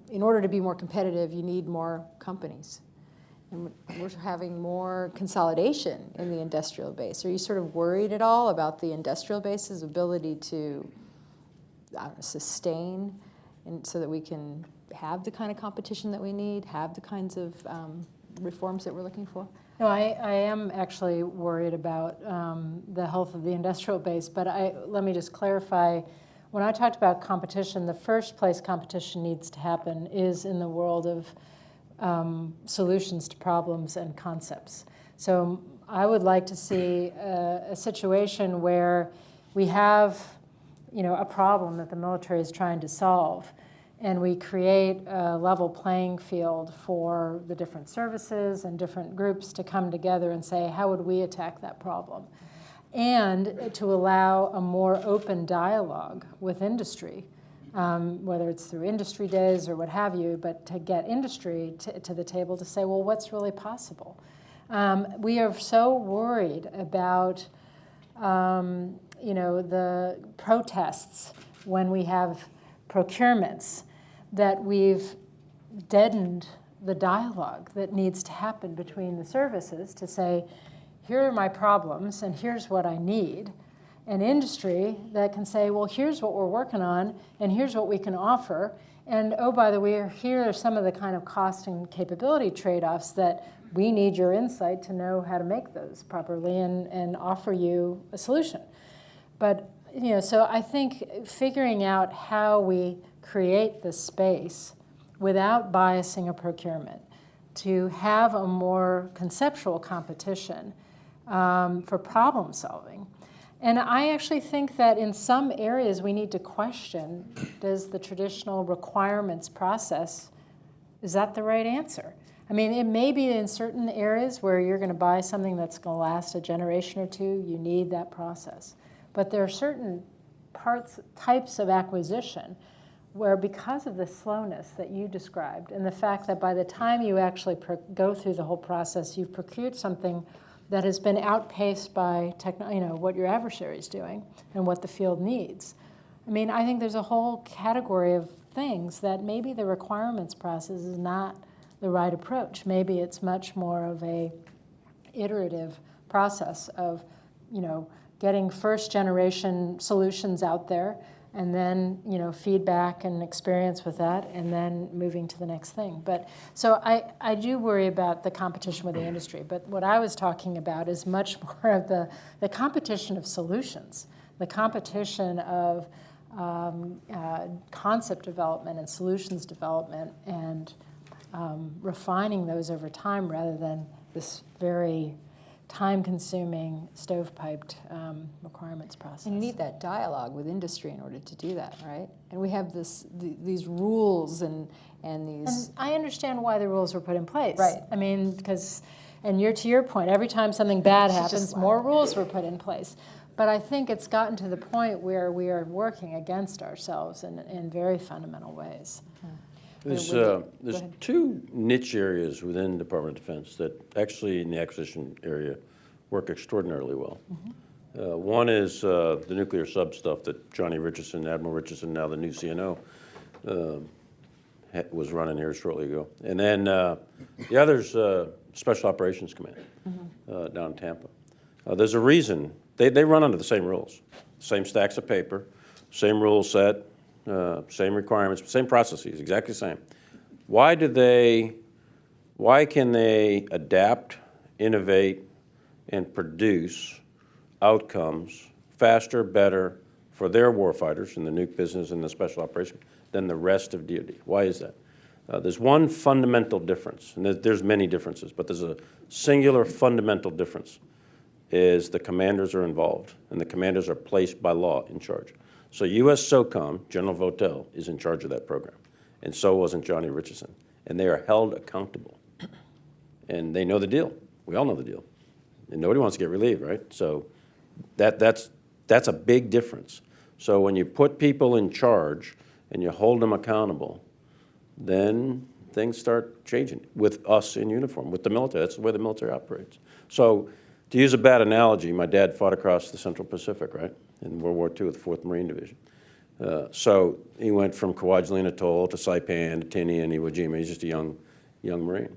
in order to be more competitive, you need more companies. And we're having more consolidation in the industrial base. Are you sort of worried at all about the industrial base's ability to sustain, and so that we can have the kind of competition that we need, have the kinds of reforms that we're looking for? No, I am actually worried about the health of the industrial base, but let me just clarify. When I talked about competition, the first place competition needs to happen is in the world of solutions to problems and concepts. So I would like to see a situation where we have, a problem that the military is trying to solve, and we create a level playing field for the different services and different groups to come together and say, how would we attack that problem? And to allow a more open dialogue with industry, whether it's through industry days or what have you, but to get industry to the table to say, well, what's really possible? We are so worried about, the protests when we have procurements that we've deadened the dialogue that needs to happen between the services to say, here are my problems and here's what I need. And industry that can say, well, here's what we're working on and here's what we can offer. And oh, by the way, here are some of the kind of cost and capability trade-offs that we need your insight to know how to make those properly and offer you a solution. But, so I think figuring out how we create the space without biasing a procurement to have a more conceptual competition for problem solving. And I actually think that in some areas we need to question, does the traditional requirements process, is that the right answer? I mean, it may be in certain areas where you're going to buy something that's going to last a generation or two, you need that process. But there are certain types of acquisition where, because of the slowness that you described and the fact that by the time you actually go through the whole process, you've procured something that has been outpaced by what your adversary is doing and what the field needs. I mean, I think there's a whole category of things that maybe the requirements process is not the right approach. Maybe it's much more of a iterative process of, getting first generation solutions out there, and then feedback and experience with that, and then moving to the next thing. But so I do worry about the competition with the industry, but what I was talking about is much more of the competition of solutions, the competition of concept development and solutions development, and refining those over time rather than this very time-consuming, stovepiped requirements process. And you need that dialogue with industry in order to do that, right? And we have these rules and these... And I understand why the rules were put in place. Right. I mean, because, and to your point, every time something bad happens, more rules were put in place. But I think it's gotten to the point where we are working against ourselves in very fundamental ways. There's two niche areas within the Department of Defense that actually in the acquisition area work extraordinarily well. Mm-hmm. One is the nuclear sub stuff that Johnny Richardson, Admiral Richardson, now the new CNO, was running here shortly ago. And then the other's Special Operations Command down in Tampa. There's a reason. They run under the same rules, same stacks of paper, same rule set, same requirements, same processes, exactly the same. Why can they adapt, innovate, and produce outcomes faster, better for their warfighters in the nuke business and the special operation than the rest of DoD. Why is that? There's one fundamental difference, and there's many differences, but there's a singular fundamental difference, is the commanders are involved, and the commanders are placed by law in charge. So U.S. SOCOM, General Votel, is in charge of that program, and so wasn't Johnny Richardson. And they are held accountable. And they know the deal. We all know the deal. And nobody wants to get relieved, right? So that's a big difference. So when you put people in charge and you hold them accountable, then things start changing with us in uniform, with the military. That's the way the military operates. So to use a bad analogy, my dad fought across the Central Pacific, right, in World War II with the 4th Marine Division. So he went from Kwajalein Atoll to Saipan to Tinian, Iwo Jima. He's just a young Marine.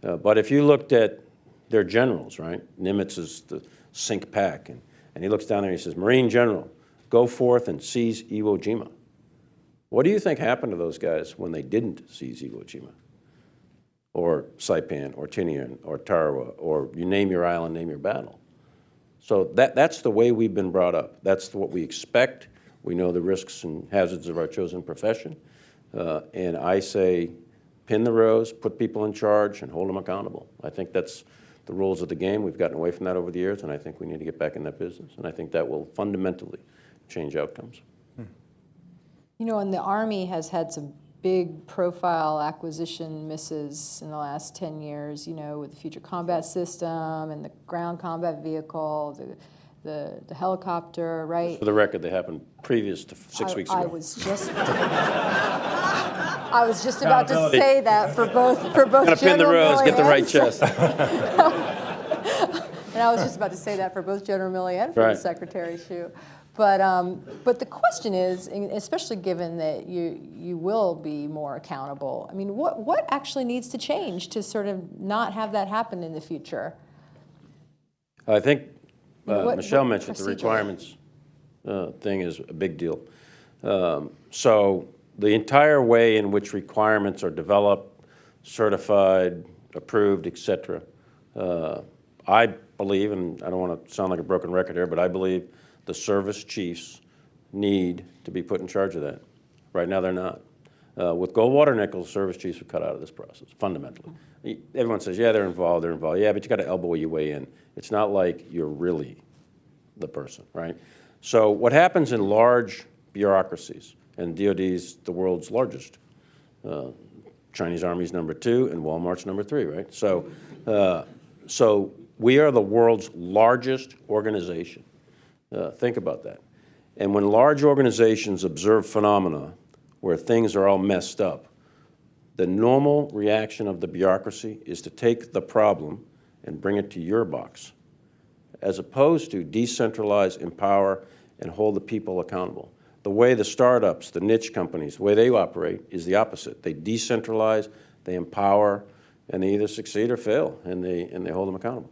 But if you looked at their generals, right, Nimitz is the sink pack, and he looks down there and he says, Marine General, go forth and seize Iwo Jima. What do you think happened to those guys when they didn't seize Iwo Jima? Or Saipan, or Tinian, or Tarawa, or you name your island, name your battle. So that's the way we've been brought up. That's what we expect. We know the risks and hazards of our chosen profession. And I say, pin the rows, put people in charge, and hold them accountable. I think that's the rules of the game. We've gotten away from that over the years, and I think we need to get back in that business. And I think that will fundamentally change outcomes. You know, and the Army has had some big profile acquisition misses in the last 10 years, you know, with the Future Combat System and the ground combat vehicle, the helicopter, right? For the record, they happened previous to 6 weeks ago. I was just about to say that for both Gotta pin the rows, Milley get the right and- chest. And I was just about to say that for both General Milley and for Right. the Secretary Shyu. But the question is, and especially given that you will be more accountable, I mean, what actually needs to change to sort of not have that happen in the future? I think What Michele mentioned the procedure? requirements thing is a big deal. So the entire way in which requirements are developed, certified, approved, et cetera, I believe, and I don't want to sound like a broken record here, but I believe the service chiefs need to be put in charge of that. Right now, they're not. With Goldwater Nichols, service chiefs are cut out of this process, fundamentally. Everyone says, yeah, they're involved. Yeah, but you got to elbow your way in. It's not like you're really the person, right? So what happens in large bureaucracies, and DoD's the world's largest, Chinese Army's number 2 and Walmart's number 3, right? So we are the world's largest organization. Think about that. And when large organizations observe phenomena where things are all messed up, the normal reaction of the bureaucracy is to take the problem and bring it to your box, as opposed to decentralize, empower, and hold the people accountable. The way the startups, the niche companies, the way they operate is the opposite. They decentralize, they empower, and they either succeed or fail, and they hold them accountable.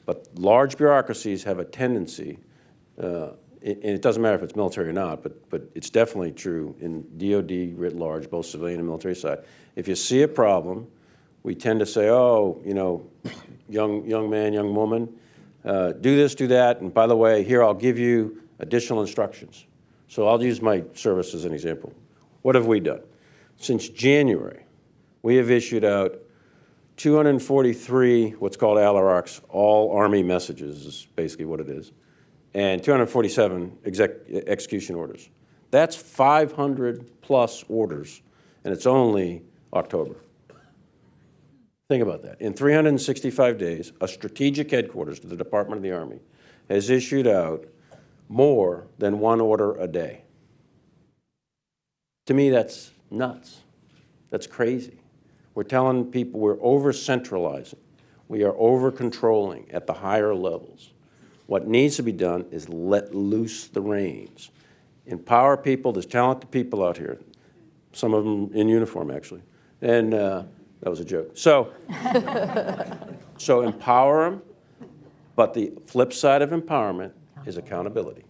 But large bureaucracies have a tendency, and it doesn't matter if it's military or not, but it's definitely true in DoD writ large, both civilian and military side. If you see a problem, we tend to say, oh, you know, young man, young woman, do this, do that, and by the way, here, I'll give you additional instructions. So I'll use my service as an example. What have we done? Since January, we have issued out 243 what's called ALAROCs, all Army messages is basically what it is, and 247 execution orders. That's 500 plus orders, and it's only October. Think about that. In 365 days, a strategic headquarters to the Department of the Army has issued out more than 1 order a day. To me, that's nuts. That's crazy. We're telling people we're over-centralizing. We are over-controlling at the higher levels. What needs to be done is let loose the reins. Empower people. There's talented people out here, some of them in uniform, actually. And that was a joke. So empower them, but the flip side of empowerment is accountability.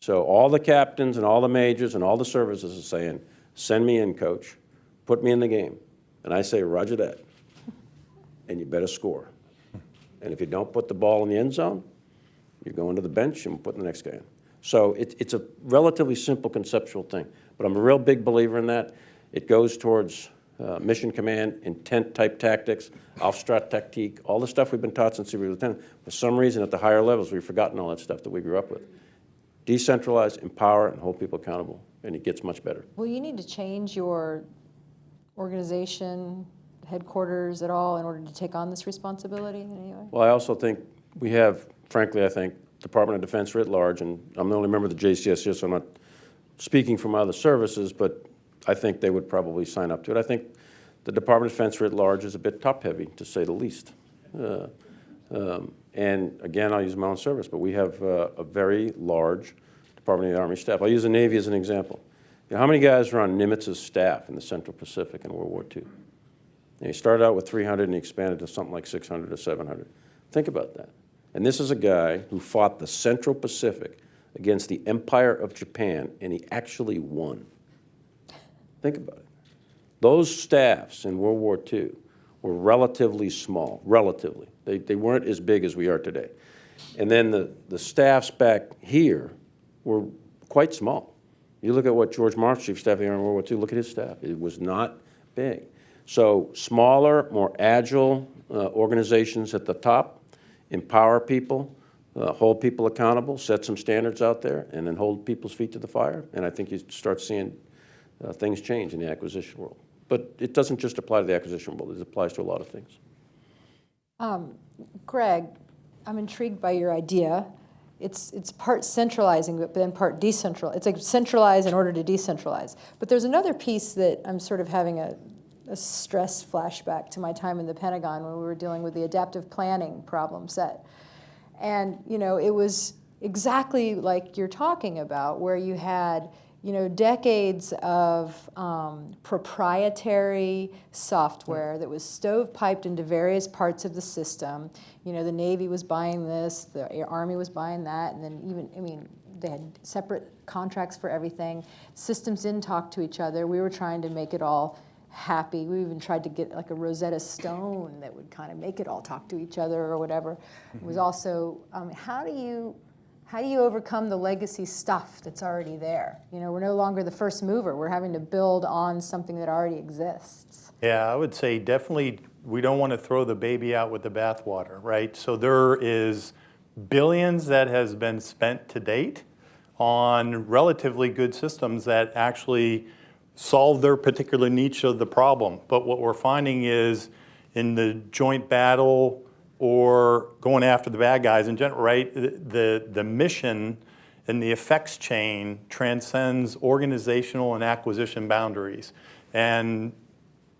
So all the captains and all the majors and all the services are saying, send me in, coach. Put me in the game. And I say, roger that. And you better score. And if you don't put the ball in the end zone, you're going to the bench and putting the next guy in. So it's a relatively simple conceptual thing. But I'm a real big believer in that. It goes towards mission command, intent-type tactics, Aufstrat-Taktik, all the stuff we've been taught since we were lieutenant. For some reason, at the higher levels, we've forgotten all that stuff that we grew up with. Decentralize, empower, and hold people accountable, and it gets much better. Will you need to change your organization, headquarters at all in order to take on this responsibility in any way? Well, I also think we have, frankly, I think, Department of Defense writ large, and I'm the only member of the JCSC, so I'm not speaking for my other services, but I think they would probably sign up to it. I think the Department of Defense writ large is a bit top-heavy, to say the least. And again, I'll use my own service, but we have a very large Department of the Army staff. I'll use the Navy as an example. You know, how many guys were on Nimitz's staff in the Central Pacific in World War II? And he started out with 300 and he expanded to something like 600 or 700. Think about that. And this is a guy who fought the Central Pacific against the Empire of Japan, and he actually won. Think about it. Those staffs in World War II were relatively small, relatively. They weren't as big as we are today. And then the staffs back here were quite small. You look at what George Marsh, Chief Staff of the Army in World War II, look at his staff. It was not big. So smaller, more agile organizations at the top, empower people, hold people accountable, set some standards out there, and then hold people's feet to the fire. And I think you start seeing things change in the acquisition world. But it doesn't just apply to the acquisition world. It applies to a lot of things. Greg, I'm intrigued by your idea. It's part centralizing, but then part decentralizing. It's like centralize in order to decentralize. But there's another piece that I'm sort of having a stress flashback to my time in the Pentagon when we were dealing with the adaptive planning problem set. And, you know, it was exactly like you're talking about, where you had, you know, decades of proprietary software that was stovepiped into various parts of the system. You know, the Navy was buying this, the Army was buying that, and then even, I mean, they had separate contracts for everything. Systems didn't talk to each other. We were trying to make it all happy. We even tried to get like a Rosetta Stone that would kind of make it all talk to each other or whatever. It was also, how do you overcome the legacy stuff that's already there? You know, we're no longer the first mover. We're having to build on something that already exists. Yeah, I would say definitely we don't want to throw the baby out with the bathwater, right? So there is billions that has been spent to date on relatively good systems that actually solve their particular niche of the problem. But what we're finding is in the joint battle or going after the bad guys in general, right, the mission and the effects chain transcends organizational and acquisition boundaries. And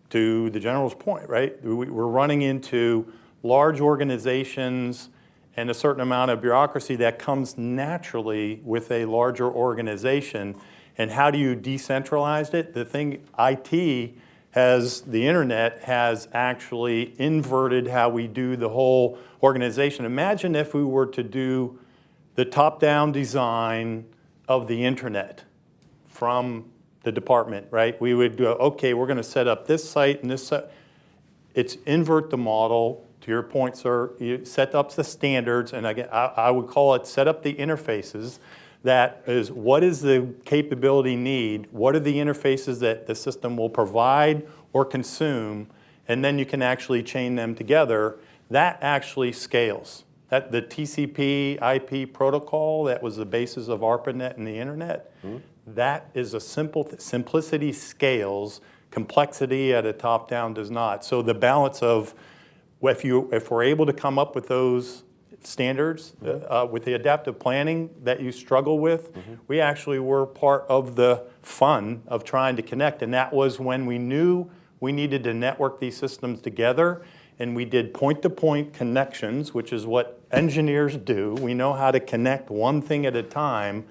to the general's point, right, we're running into large organizations and a certain amount of bureaucracy that comes naturally with a larger organization. And how do you decentralize it? The thing, IT has, the internet has actually inverted how we do the whole organization. Imagine if we were to do the top-down design of the internet from the department, right? We would go, okay, we're gonna set up this site and this site. It's invert the model, to your point, sir. You set up the standards, and again, I would call it set up the interfaces. That is, what is the capability need? What are the interfaces that the system will provide or consume? And then you can actually chain them together. That actually scales. That the TCP IP protocol that was the basis of ARPANET and the internet, that is a simplicity scales, complexity at a top-down does not. So the balance of, if we're able to come up with those standards with the adaptive planning that you struggle with, we actually were part of the fun of trying to connect. And that was when we knew we needed to network these systems together, and we did point-to-point connections, which is what engineers do. We know how to connect one thing at a time.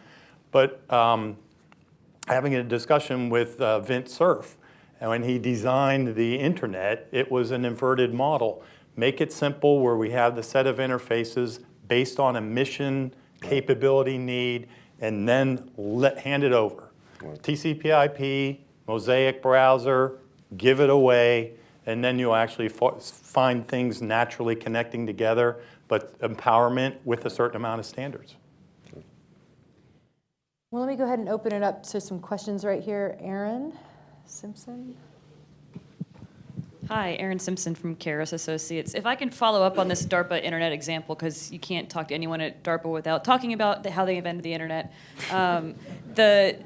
But having a discussion with Vint Cerf, and when he designed the internet, it was an inverted model. Make it simple where we have the set of interfaces based on a mission, capability need, and then hand it over. TCP/IP, Mosaic browser, give it away, and then you'll actually find things naturally connecting together, but empowerment with a certain amount of standards. Well, let me go ahead and open it up to some questions right here. Aaron Simpson. Hi, Erin Simpson from Karis Associates. If I can follow up on this DARPA internet example, because you can't talk to anyone at DARPA without talking about how they invented the internet. They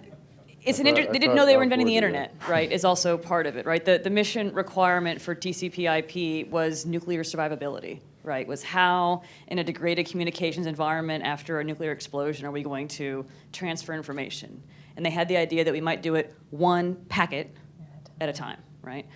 didn't know they were inventing the internet, right, is also part of it, right? The mission requirement for TCP/IP was nuclear survivability, right? Was how, in a degraded communications environment after a nuclear explosion, are we going to transfer information? And they had the idea that we might do it one packet at a time, right?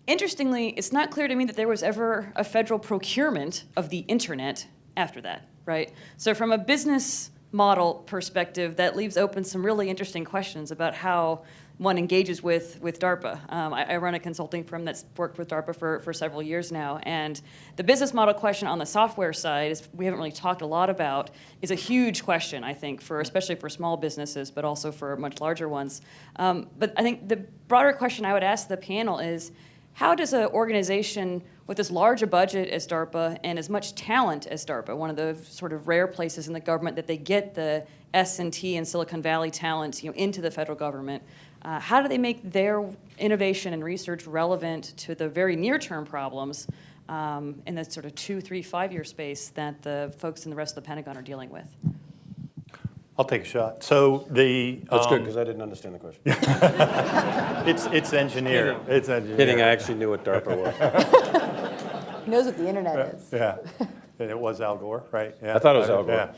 Interestingly, it's not clear to me that there was ever a federal procurement of the internet after that, right? So from a business model perspective, that leaves open some really interesting questions about how one engages with DARPA. I run a consulting firm that's worked with DARPA for several years now, and the business model question on the software side, is we haven't really talked a lot about, is a huge question, I think, especially for small businesses, but also for much larger ones. But I think the broader question I would ask the panel is, how does an organization with as large a budget as DARPA and as much talent as DARPA, one of the sort of rare places in the government that they get the S&T and Silicon Valley talent, into the federal government, how do they make their innovation and research relevant to the very near-term problems in the sort of 2, 3, 5-year space that the folks in the rest of the Pentagon are dealing with? I'll take a shot. So That's good, because I didn't understand the question. it's engineering. It's engineering. Kidding, I actually knew what DARPA was. He knows what the internet is. Yeah, and it was Al Gore, right? Yeah. I thought it was Al Gore. Yeah.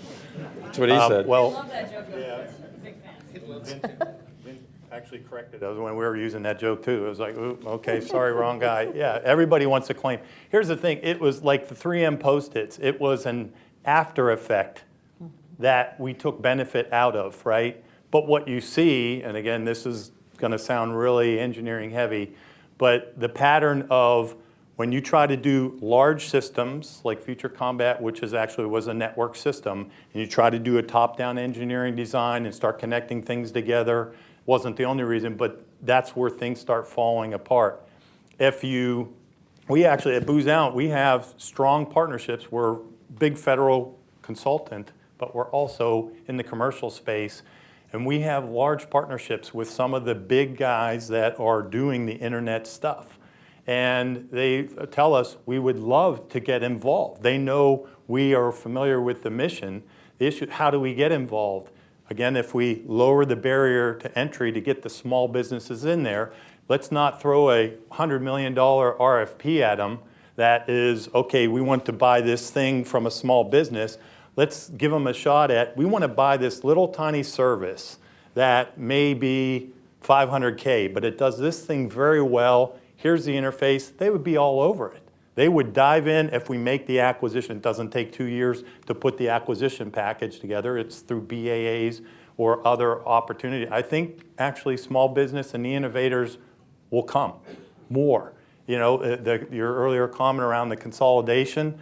That's what he said. Well, love that joke. Big fan. Vin actually corrected us when we were using that joke too. It was like, ooh, okay, sorry, wrong guy. Yeah, everybody wants to claim. Here's the thing. It was like the 3M Post-its. It was an after effect that we took benefit out of, right? But what you see, and again, this is going to sound really engineering heavy, but the pattern of when you try to do large systems like Future Combat, which was a network system, and you try to do a top-down engineering design and start connecting things together, wasn't the only reason, but that's where things start falling apart. We actually at Booz Allen, we have strong partnerships. We're big federal consultant, but we're also in the commercial space. And we have large partnerships with some of the big guys that are doing the internet stuff. And they tell us we would love to get involved. They know we are familiar with the mission. The issue, how do we get involved? Again, if we lower the barrier to entry to get the small businesses in there, let's not throw a $100 million RFP at them that is, okay, we want to buy this thing from a small business. Let's give them a shot at, we want to buy this little tiny service that may be $500K, but it does this thing very well. Here's the interface. They would be all over it. They would dive in if we make the acquisition. It doesn't take 2 years to put the acquisition package together. It's through BAAs or other opportunity. I think actually small business and the innovators will come more. Your earlier comment around the consolidation,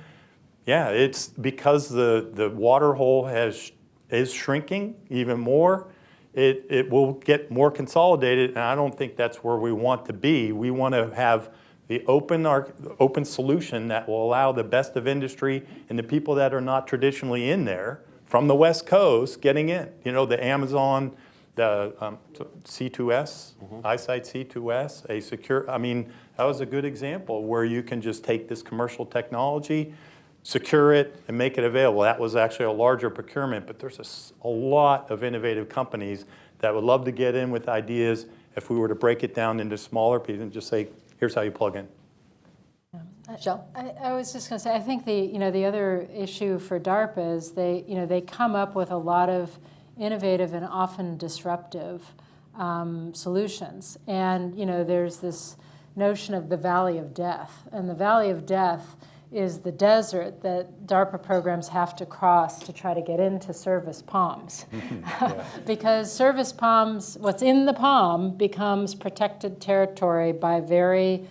yeah, it's because the water hole is shrinking even more. It will get more consolidated, and I don't think that's where we want to be. We want to have the open solution that will allow the best of industry and the people that are not traditionally in there from the West Coast getting in. The Amazon, the C2S, iSight C2S, a secure. I mean, that was a good example where you can just take this commercial technology, secure it, and make it available. That was actually a larger procurement, but there's a lot of innovative companies that would love to get in with ideas if we were to break it down into smaller pieces and just say, here's how you plug in. Michele? I was just going to say, I think the other issue for DARPA is they come up with a lot of innovative and often disruptive solutions. And there's this notion of the Valley of Death. And the Valley of Death is the desert that DARPA programs have to cross to try to get into service palms. Because service palms, what's in the palm becomes protected territory by very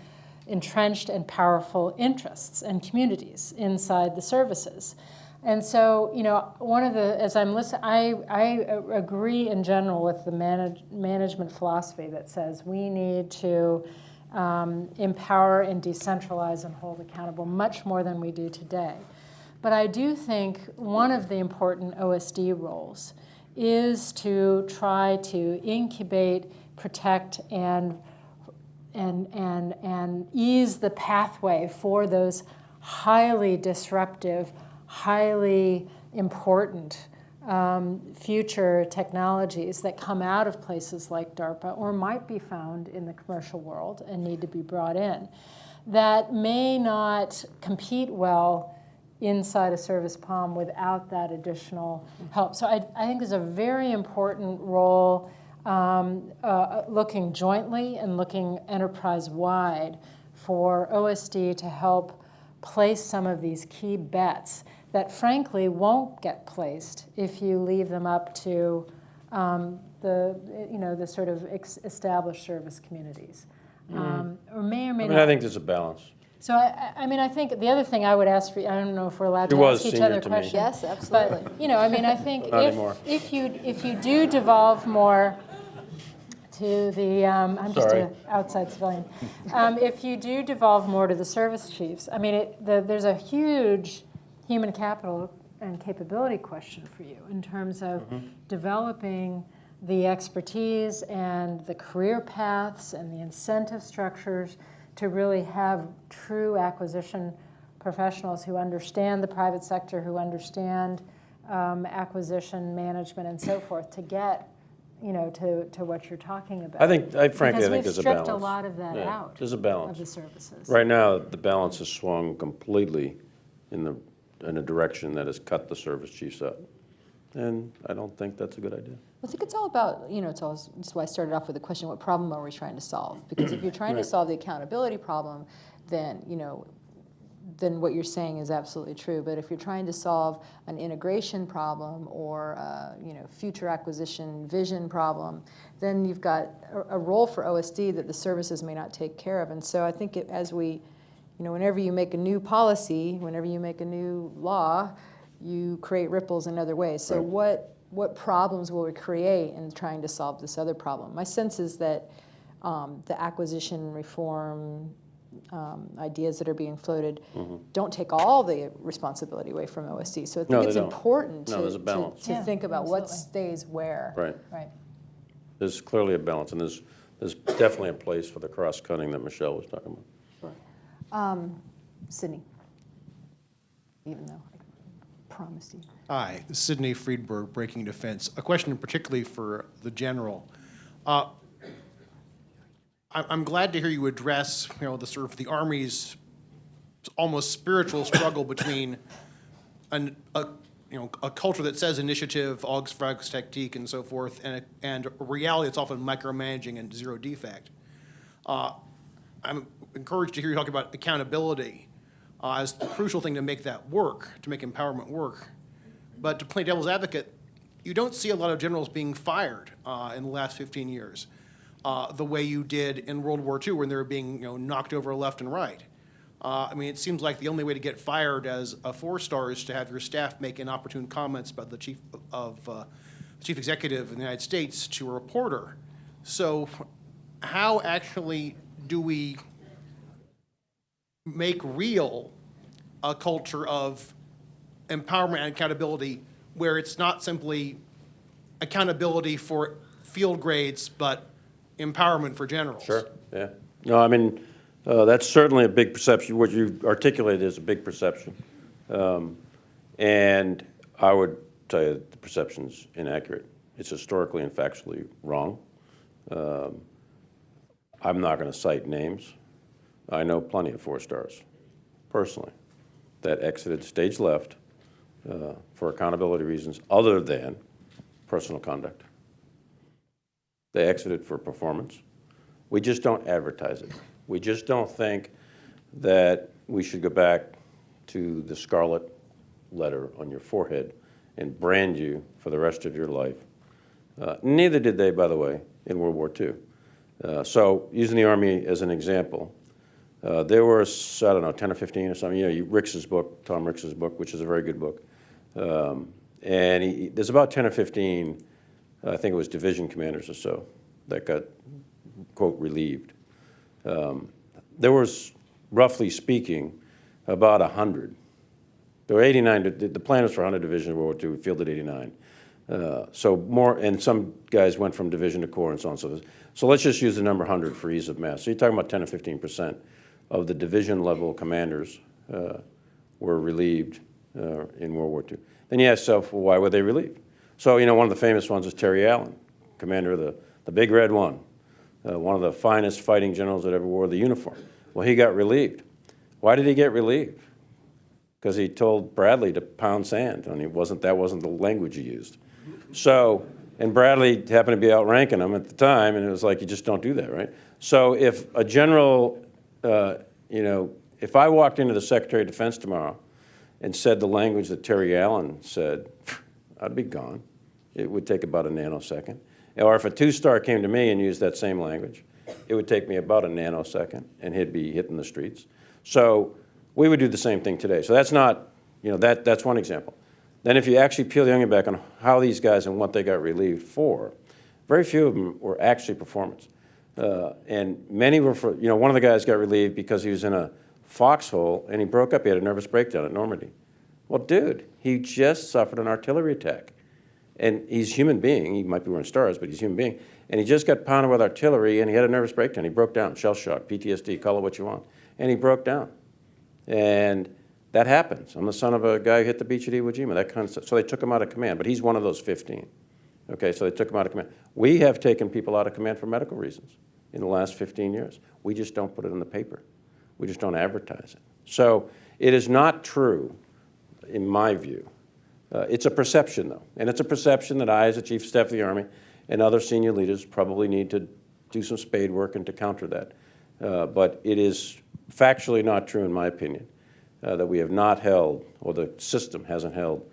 entrenched and powerful interests and communities inside the services. And so, as I'm listening, I agree in general with the management philosophy that says we need to empower and decentralize and hold accountable much more than we do today. But I do think one of the important OSD roles is to try to incubate, protect, and ease the pathway for those highly disruptive, highly important future technologies that come out of places like DARPA or might be found in the commercial world and need to be brought in, that may not compete well inside a service POM without that additional help. So I think there's a very important role looking jointly and looking enterprise-wide for OSD to help place some of these key bets that frankly won't get placed if you leave them up to the sort of established service communities. Or may or may not. I think there's a balance. So I think the other thing I would ask for, I don't know if we're allowed She to was ask each senior other to me. questions. Yes, absolutely. But, I think Not anymore. if you do devolve more to the, I'm just Sorry. an outside civilian. If you do devolve more to the service chiefs, there's a huge human capital and capability question for you in terms of developing the expertise and the career paths and the incentive structures to really have true acquisition professionals who understand the private sector, who understand acquisition management and so forth to get to what you're talking about. Frankly, I think there's a balance. Because we've stripped a lot of that Yeah, out there's a balance. of the services. Right now, the balance has swung completely in a direction that has cut the service chiefs out. And I don't think that's a good idea. I think it's all about, that's why I started off with the question, what problem are we trying to solve? Because if you're trying to solve the accountability problem, then what you're saying is absolutely true. But if you're trying to solve an integration problem or future acquisition vision problem, then you've got a role for OSD that the services may not take care of. And so I think whenever you make a new policy, whenever you make a new law, you create ripples in other ways. So what problems will we create in trying to solve this other problem? My sense is that the acquisition reform ideas that are being floated don't take all the responsibility away from OSD. So I think it's important to think about what stays where. Right. There's clearly a balance, and there's definitely a place for the cross-cutting that Michele was talking about. Sydney, even though I promised you. Hi, Sidney Friedberg, Breaking Defense. A question particularly for the general. I'm glad to hear you address, the sort of the Army's almost spiritual struggle between a culture that says initiative, Augs, Frags, Tactique, and so forth, and a reality that's often micromanaging and zero defect. I'm encouraged to hear you talk about accountability as the crucial thing to make that work, to make empowerment work. But to play devil's advocate, you don't see a lot of generals being fired in the last 15 years, the way you did in World War II when they were being knocked over left and right. It seems like the only way to get fired as a 4-star is to have your staff make inopportune comments about the chief executive in the United States to a reporter. So how actually do we make real a culture of empowerment and accountability where it's not simply accountability for field grades, but empowerment for generals? Sure, yeah. No, that's certainly a big perception. What you articulated is a big perception. And I would tell you that the perception's inaccurate. It's historically and factually wrong. I'm not going to cite names. I know plenty of 4-stars, personally, that exited stage left for accountability reasons other than personal conduct. They exited for performance. We just don't advertise it. We just don't think that we should go back to the scarlet letter on your forehead and brand you for the rest of your life. Neither did they, by the way, in World War II. So using the Army as an example, there were, 10 or 15 or something, Tom Ricks's book, which is a very good book. And there's about 10 or 15, I think it was division commanders or so, that got, quote, relieved There was, roughly speaking, about 100. There were 89, the plan was for 100 divisions in World War II, we fielded 89. So more, and some guys went from division to corps and so on and so forth. So let's just use the number 100 for ease of math. So you're talking about 10 or 15% of the division level commanders were relieved in World War II. Then you ask yourself, well, why were they relieved? So, you know, one of the famous ones is Terry Allen, commander of the Big Red One, one of the finest fighting generals that ever wore the uniform. Well, he got relieved. Why did he get relieved? Because he told Bradley to pound sand, and that wasn't the language he used. So, and Bradley happened to be outranking him at the time, and it was like, you just don't do that, right? So if a general, you know, if I walked into the Secretary of Defense tomorrow and said the language that Terry Allen said, I'd be gone. It would take about a nanosecond. Or if a two-star came to me and used that same language, it would take me about a nanosecond, and he'd be hitting the streets. So we would do the same thing today. So that's not, you know, that's one example. Then if you actually peel the onion back on how these guys and what they got relieved for, very few of them were actually performance. And many were for, you know, one of the guys got relieved because he was in a foxhole and he broke up. He had a nervous breakdown at Normandy. Well, dude, he just suffered an artillery attack. And he's a human being. He might be wearing stars, but he's a human being. And he just got pounded with artillery and he had a nervous breakdown. He broke down, shell shock, PTSD, call it what you want. And he broke down. And that happens. I'm the son of a guy who hit the beach at Iwo Jima, that kind of stuff. So they took him out of command, but he's one of those 15. Okay, so they took him out of command. We have taken people out of command for medical reasons in the last 15 years. We just don't put it in the paper. We just don't advertise it. So it is not true, in my view. It's a perception, though, and it's a perception that I, as a Chief of Staff of the Army, and other senior leaders probably need to do some spade work and to counter that. But it is factually not true, in my opinion, that we have not held, or the system hasn't held,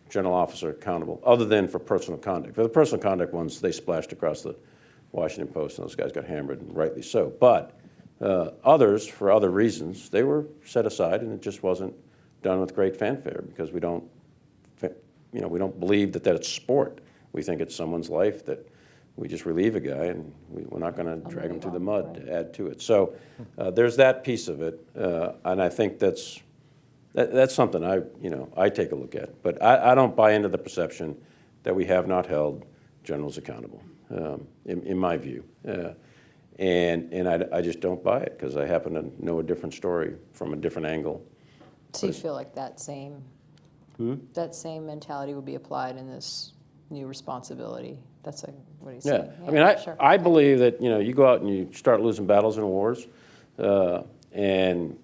general officer accountable, other than for personal conduct. For the personal conduct ones, they splashed across the Washington Post, and those guys got hammered, and rightly so. But others, for other reasons, they were set aside, and it just wasn't done with great fanfare because we don't, you know, we don't believe that it's sport. We think it's someone's life that we just relieve a guy, and we're not going to drag him through the mud to add to it. So there's that piece of it, and I think that's something I take a look at. But I don't buy into the perception that we have not held generals accountable, in my view. And I just don't buy it because I happen to know a different story from a different angle. So you feel like that same mentality would be applied in this new responsibility? That's what he's saying. Yeah, I mean, sure. I believe that, you know, you go out and you start losing battles and wars, and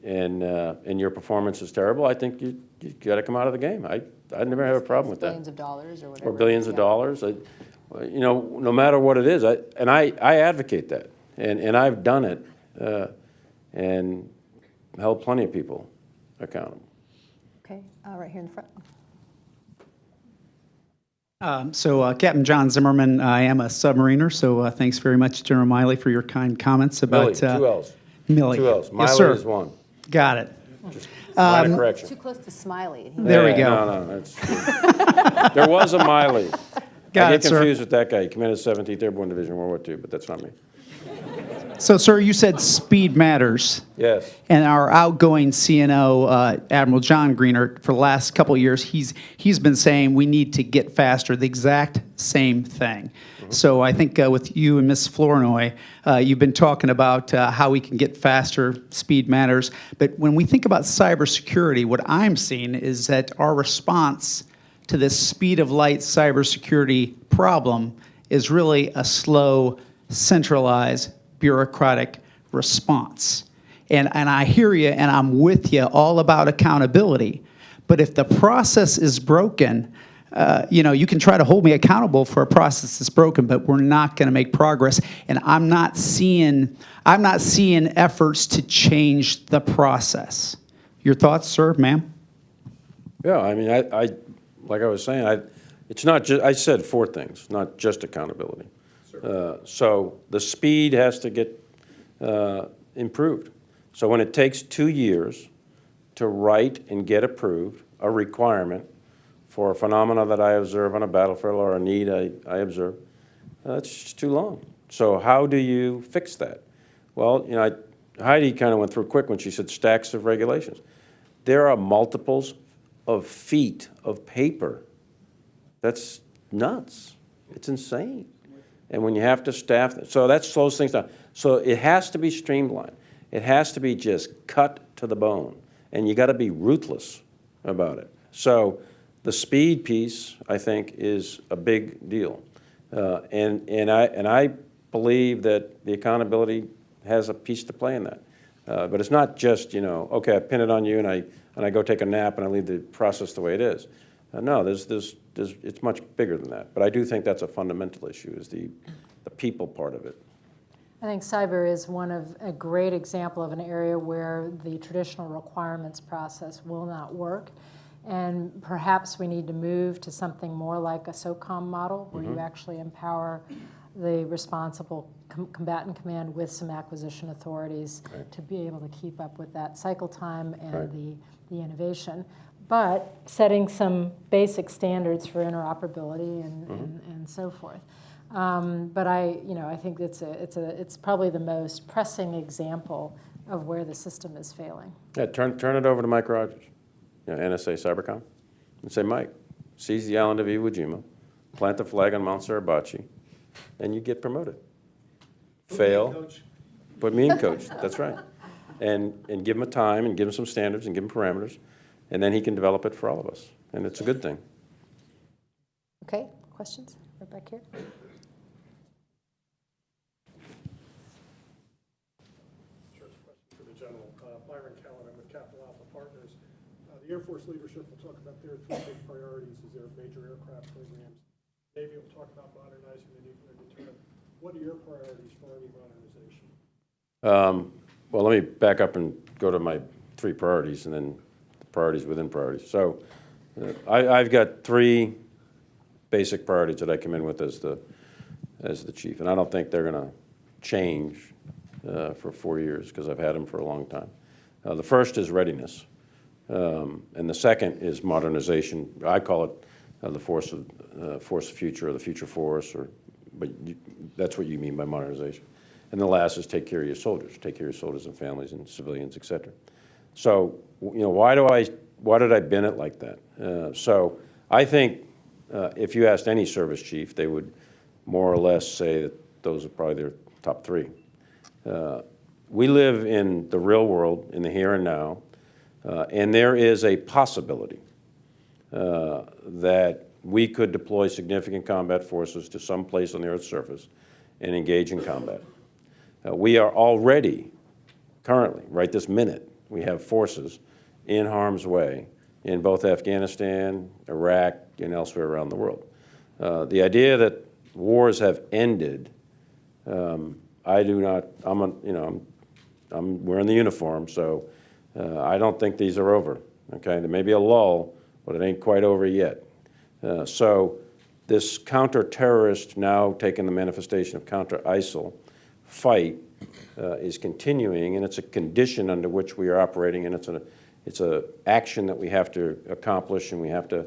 your performance is terrible. I think you got to come out of the game. I never have a problem with that. Billions of dollars or whatever. Or billions of dollars. You know, no matter what it is, I advocate that, and I've done it, and held plenty of people accountable. Okay, right here in the front. Captain John Zimmerman, I am a submariner, so thanks very much, General Milley, for your kind comments about Milley, 2 L's. Milley. 2 L's. Yes, Miley sir. is 1. Got it. Line of correction. Too close to Smiley. There we go. No, that's there was a Miley. Got I it, get sir. confused with that guy. He commanded 17th Airborne Division, World War II, but that's not me. So, sir, you said speed matters. Yes. And our outgoing CNO, Admiral John Greenert, for the last couple of years, he's been saying we need to get faster, the exact same thing. Mm-hmm. So I think with you and Ms. Flournoy, you've been talking about how we can get faster, speed matters. But when we think about cybersecurity, what I'm seeing is that our response to this speed of light cybersecurity problem is really a slow, centralized, bureaucratic response. And I hear you, and I'm with you all about accountability. But if the process is broken, you know, you can try to hold me accountable for a process that's broken, but we're not going to make progress. And I'm not seeing efforts to change the process. Your thoughts, sir, ma'am? Yeah, I mean, I like I was saying, it's not just, I said 4 things, not just accountability. So the speed has to get improved. So when it takes 2 years to write and get approved a requirement for a phenomena that I observe on a battlefield or a need I observe, that's just too long. So how do you fix that? Well, you know, Heidi kind of went through quick when she said stacks of regulations. There are multiples of feet of paper. That's nuts. It's insane. And when you have to staff, so that slows things down. So it has to be streamlined. It has to be just cut to the bone. And you got to be ruthless about it. So the speed piece, I think, is a big deal. And I believe that the accountability has a piece to play in that. But it's not just, okay, I pin it on you and I go take a nap and I leave the process the way it is. No, it's much bigger than that. But I do think that's a fundamental issue, is the people part of it. I think cyber is a great example of an area where the traditional requirements process will not work. And perhaps we need to move to something more like a SOCOM model, where you actually empower the responsible combatant command with some acquisition authorities to be able to keep up with that cycle time and the innovation. But setting some basic standards for interoperability and so forth. But I think it's probably the most pressing example of where the system is failing. Yeah, turn it over to Mike Rogers, NSA Cybercom, and say, Mike, seize the island of Iwo Jima, plant the flag on Mount Suribachi, and you get promoted. Fail, put me in coach. That's right. And give him a time and give him some standards and give him parameters, and then he can develop it for all of us. And it's a good thing. Okay, questions? Right back here. The Air Force leadership will talk about their three big priorities as their major aircraft programs. Navy will talk about modernizing the nuclear deterrent. What are your priorities for Army modernization? Well, let me back up and go to my three priorities and then the priorities within priorities. So I've got three basic priorities that I come in with as the chief, and I don't think they're going to change for 4 years because I've had them for a long time. The first is readiness. And the second is modernization. I call it the force of future, or the future force, but that's what you mean by modernization. And the last is take care of your soldiers, take care of your soldiers and families and civilians, et cetera. So, why did I bin it like that? So I think if you asked any service chief, they would more or less say that those are probably their top three. We live in the real world, in the here and now. And there is a possibility that we could deploy significant combat forces to some place on the Earth's surface and engage in combat. We are already, currently, right this minute, we have forces in harm's way in both Afghanistan, Iraq, and elsewhere around the world. The idea that wars have ended, I do not, I'm wearing the uniform, so I don't think these are over, okay? There may be a lull, but it ain't quite over yet. So this counter-terrorist, now taking the manifestation of counter-ISIL fight, is continuing, and it's a condition under which we are operating, and it's a action that we have to accomplish, and we have to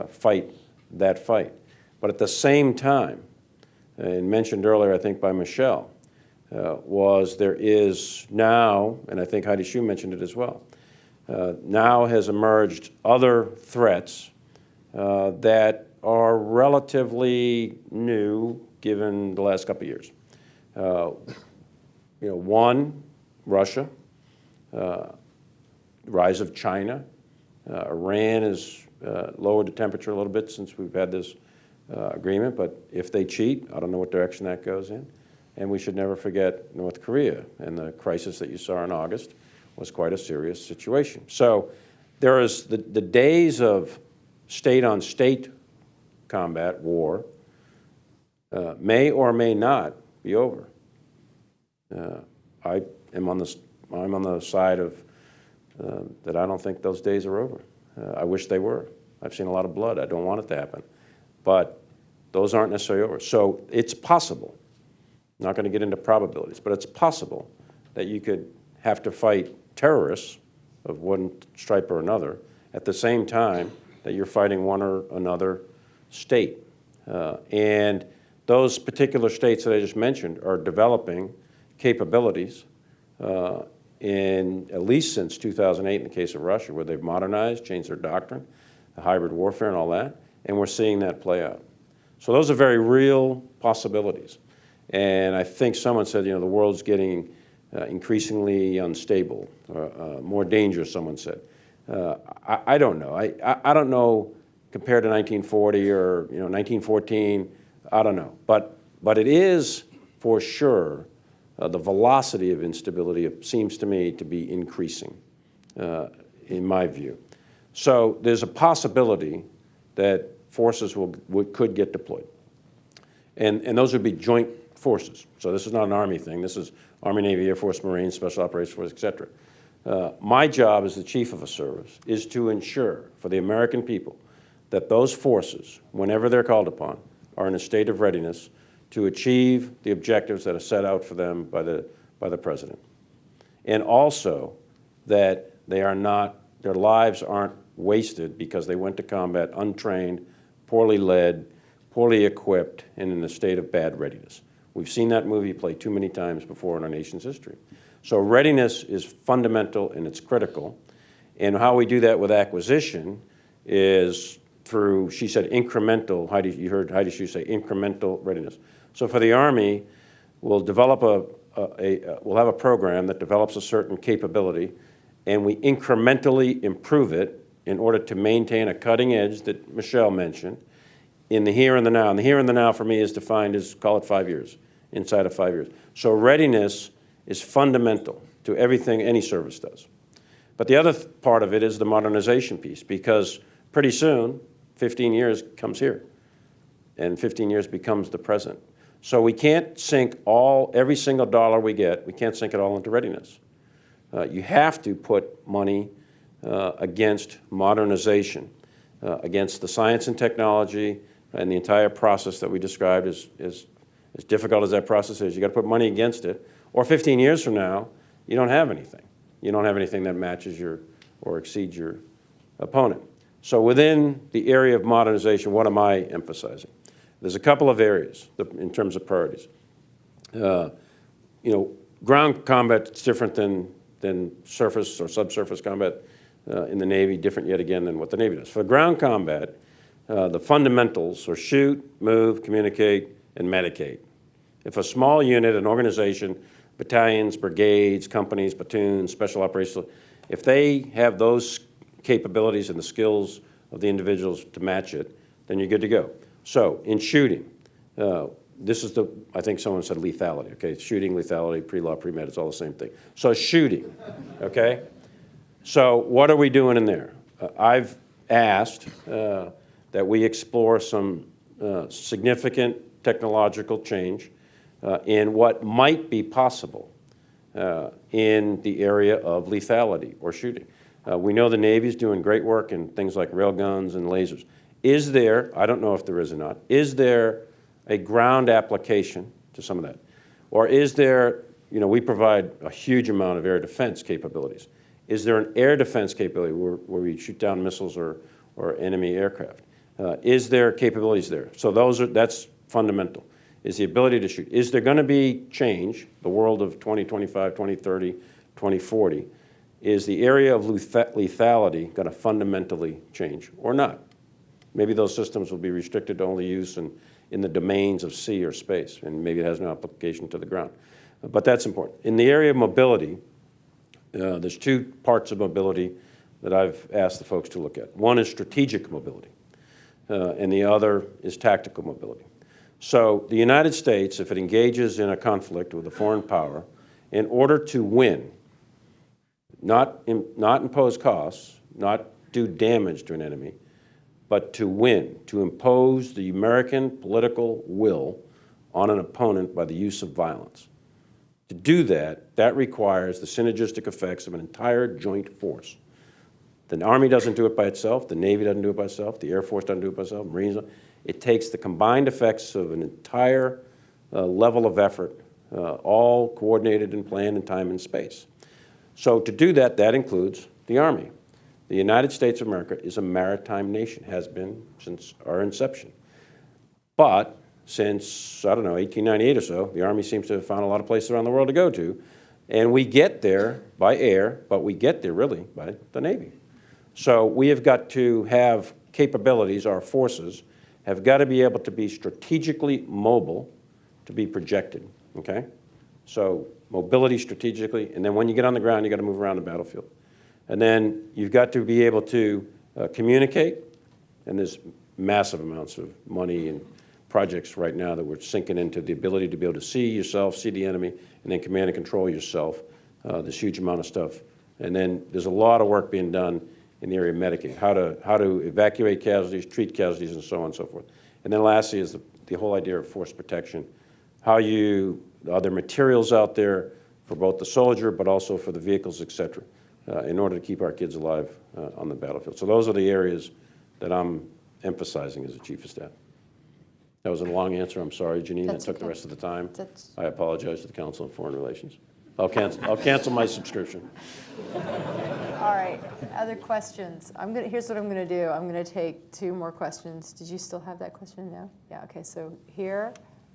fight that fight. But at the same time, and mentioned earlier, I think by Michele, there is now, and I think Heidi Shyu mentioned it as well, now has emerged other threats that are relatively new given the last couple of years. One, Russia, rise of China. Iran has lowered the temperature a little bit since we've had this agreement, but if they cheat, I don't know what direction that goes in. And we should never forget North Korea, and the crisis that you saw in August was quite a serious situation. So there is the days of state-on-state combat, war, may or may not be over. I'm on the side of that I don't think those days are over. I wish they were. I've seen a lot of blood. I don't want it to happen. But those aren't necessarily over. So it's possible. I'm not going to get into probabilities, but it's possible that you could have to fight terrorists of one stripe or another at the same time that you're fighting one or another state. And those particular states that I just mentioned are developing capabilities in at least since 2008 in the case of Russia, where they've modernized, changed their doctrine, the hybrid warfare and all that, and we're seeing that play out. So those are very real possibilities. And I think someone said, the world's getting increasingly unstable, more dangerous, someone said. I don't know. I don't know compared to 1940 or 1914, I don't know. But it is for sure the velocity of instability seems to me to be increasing, in my view. So there's a possibility that forces could get deployed. And those would be joint forces. So this is not an Army thing. This is Army, Navy, Air Force, Marines, Special Operations Force, et cetera. My job as the chief of a service is to ensure for the American people that those forces, whenever they're called upon, are in a state of readiness to achieve the objectives that are set out for them by the president. And also that their lives aren't wasted because they went to combat untrained, poorly led, poorly equipped, and in a state of bad readiness. We've seen that movie play too many times before in our nation's history. So readiness is fundamental and it's critical. And how we do that with acquisition is through, she said, incremental. Heidi, you heard Heidi Shyu say incremental readiness. So for the Army, we'll develop we'll have a program that develops a certain capability, and we incrementally improve it in order to maintain a cutting edge that Michele mentioned in the here and the now. And the here and the now for me is defined as, call it 5 years, inside of 5 years. So readiness is fundamental to everything any service does. But the other part of it is the modernization piece, because pretty soon, 15 years comes here, and 15 years becomes the present. So we can't sink every single dollar we get, we can't sink it all into readiness. You have to put money against modernization, against the science and technology and the entire process that we described as difficult as that process is. You got to put money against it, or 15 years from now, you don't have anything. You don't have anything that matches or exceeds your opponent. So within the area of modernization, what am I emphasizing? There's a couple of areas in terms of priorities. Ground combat is different than surface or subsurface combat in the Navy, different yet again than what the Navy does. For ground combat, the fundamentals are shoot, move, communicate, and medicate. If a small unit, an organization, battalions, brigades, companies, platoons, special operations, if they have those capabilities and the skills of the individuals to match it, then you're good to go. So in shooting, this is I think someone said lethality, okay? Shooting, lethality, pre-law, pre-med, it's all the same thing. So shooting, okay? So what are we doing in there? I've asked that we explore some significant technological change in what might be possible in the area of lethality or shooting. We know the Navy's doing great work in things like railguns and lasers. Is there, I don't know if there is or not, is there a ground application to some of that? Or is there, we provide a huge amount of air defense capabilities. Is there an air defense capability where we shoot down missiles or enemy aircraft? Is there capabilities there? So that's fundamental, is the ability to shoot. Is there going to be change, the world of 2025, 2030, 2040? Is the area of lethality going to fundamentally change or not? Maybe those systems will be restricted to only use in the domains of sea or space, and maybe it has no application to the ground. But that's important. In the area of mobility, there's two parts of mobility that I've asked the folks to look at. One is strategic mobility, and the other is tactical mobility. So the United States, if it engages in a conflict with a foreign power, in order to win, not impose costs, not do damage to an enemy, but to win, to impose the American political will on an opponent by the use of violence. To do that, that requires the synergistic effects of an entire joint force. The Army doesn't do it by itself, the Navy doesn't do it by itself, the Air Force doesn't do it by itself, Marines don't. It takes the combined effects of an entire level of effort, all coordinated and planned in time and space. So to do that, that includes the Army. The United States of America is a maritime nation, has been since our inception. But since, 1898 or so, the Army seems to have found a lot of places around the world to go to. And we get there by air, but we get there really by the Navy. So we have got to have capabilities, our forces have got to be able to be strategically mobile to be projected, okay? So mobility strategically, and then when you get on the ground, you got to move around the battlefield. And then you've got to be able to communicate, and there's massive amounts of money and projects right now that we're sinking into the ability to be able to see yourself, see the enemy, and then command and control yourself. This huge amount of stuff. And then there's a lot of work being done in the area of medicing, how to evacuate casualties, treat casualties, and so on and so forth. And then lastly is the whole idea of force protection. Are there materials out there for both the soldier but also for the vehicles, et cetera, in order to keep our kids alive on the battlefield. So those are the areas that I'm emphasizing as a Chief of Staff. That was a long answer. I'm sorry, Janine. That took the rest of the time. I apologize to the Council on Foreign Relations. I'll cancel my subscription. All right, other questions? Here's what I'm going to do. I'm going to take 2 more questions. Did you still have that question? No? Yeah, okay, so here,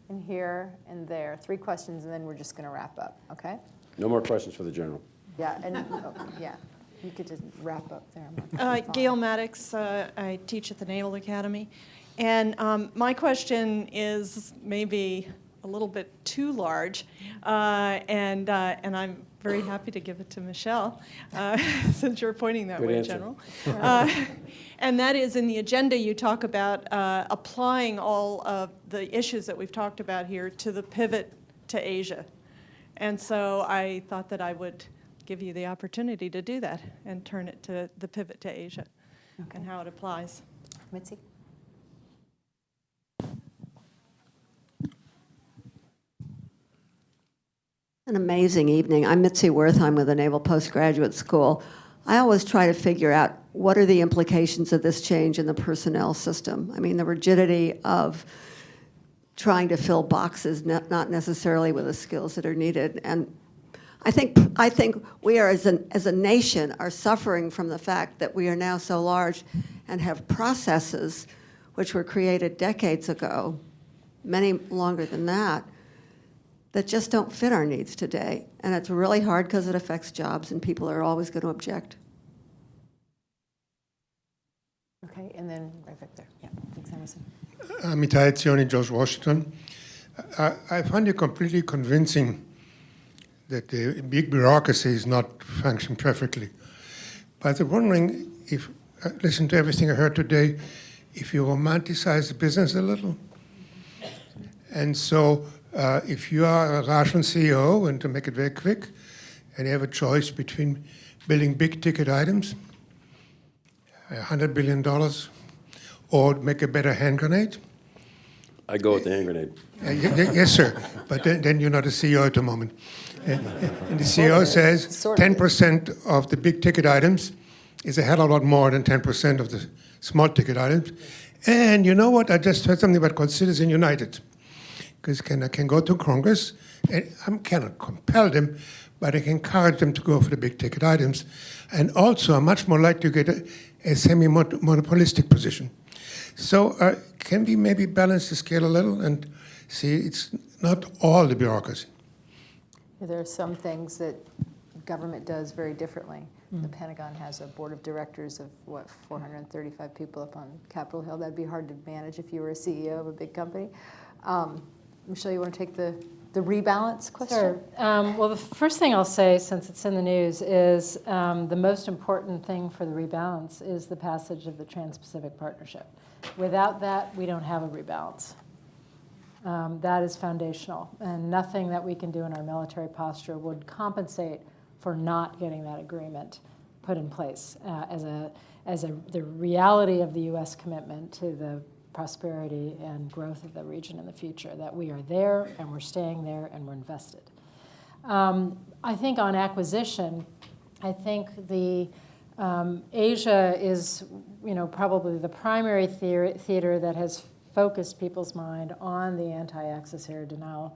and there. 3 questions, and then we're just going to wrap up, okay? No more questions for the General. Yeah, and yeah, you could just wrap up there. Gail Maddox, I teach at the Naval Academy. And my question is maybe a little bit too large, and I'm very happy to give it to Michele, since you're pointing that way, General. And that is, in the agenda, you talk about applying all of the issues that we've talked about here to the pivot to Asia. And so I thought that I would give you the opportunity to do that and turn it to the pivot to Asia and how it applies. Mitzi? An amazing evening. I'm Mitzi Worth. I'm with the Naval Postgraduate School. I always try to figure out what are the implications of this change in the personnel system. I mean, the rigidity of trying to fill boxes, not necessarily with the skills that are needed. And I think we are, as a nation, are suffering from the fact that we are now so large and have processes which were created decades ago, many longer than that just don't fit our needs today. And it's really hard because it affects jobs and people are always going to object. Okay, and then right back there. Yeah, thanks, Emerson. Amitai Tzioni, George Washington. I find you completely convincing that the big bureaucracy is not functioning perfectly. But I'm wondering if, listen to everything I heard today, if you romanticize the business a little. And so if you are a Russian CEO, and to make it very quick, and you have a choice between building big ticket items, $100 billion, or make a better hand grenade. I go with the hand grenade. Yes, sir. But then you're not a CEO at the moment. And the CEO says 10% of the big ticket items is a hell of a lot more than 10% of the small ticket items. And you know what? I just heard something about called Citizen United. Because I can go to Congress, and I cannot compel them, but I can encourage them to go for the big ticket items. And also, I'm much more likely to get a semi-monopolistic position. So can we maybe balance the scale a little and see it's not all the bureaucracy? There are some things that government does very differently. The Pentagon has a board of directors of, 435 people up on Capitol Hill. That'd be hard to manage if you were a CEO of a big company. Michele, you want to take the rebalance question? Sure. Well, the first thing I'll say, since it's in the news, is the most important thing for the rebalance is the passage of the Trans-Pacific Partnership. Without that, we don't have a rebalance. That is foundational, and nothing that we can do in our military posture would compensate for not getting that agreement put in place as the reality of the U.S. commitment to the prosperity and growth of the region in the future, that we are there and we're staying there and we're invested. I think on acquisition, I think the Asia is, probably the primary theater that has focused people's mind on the anti-access air denial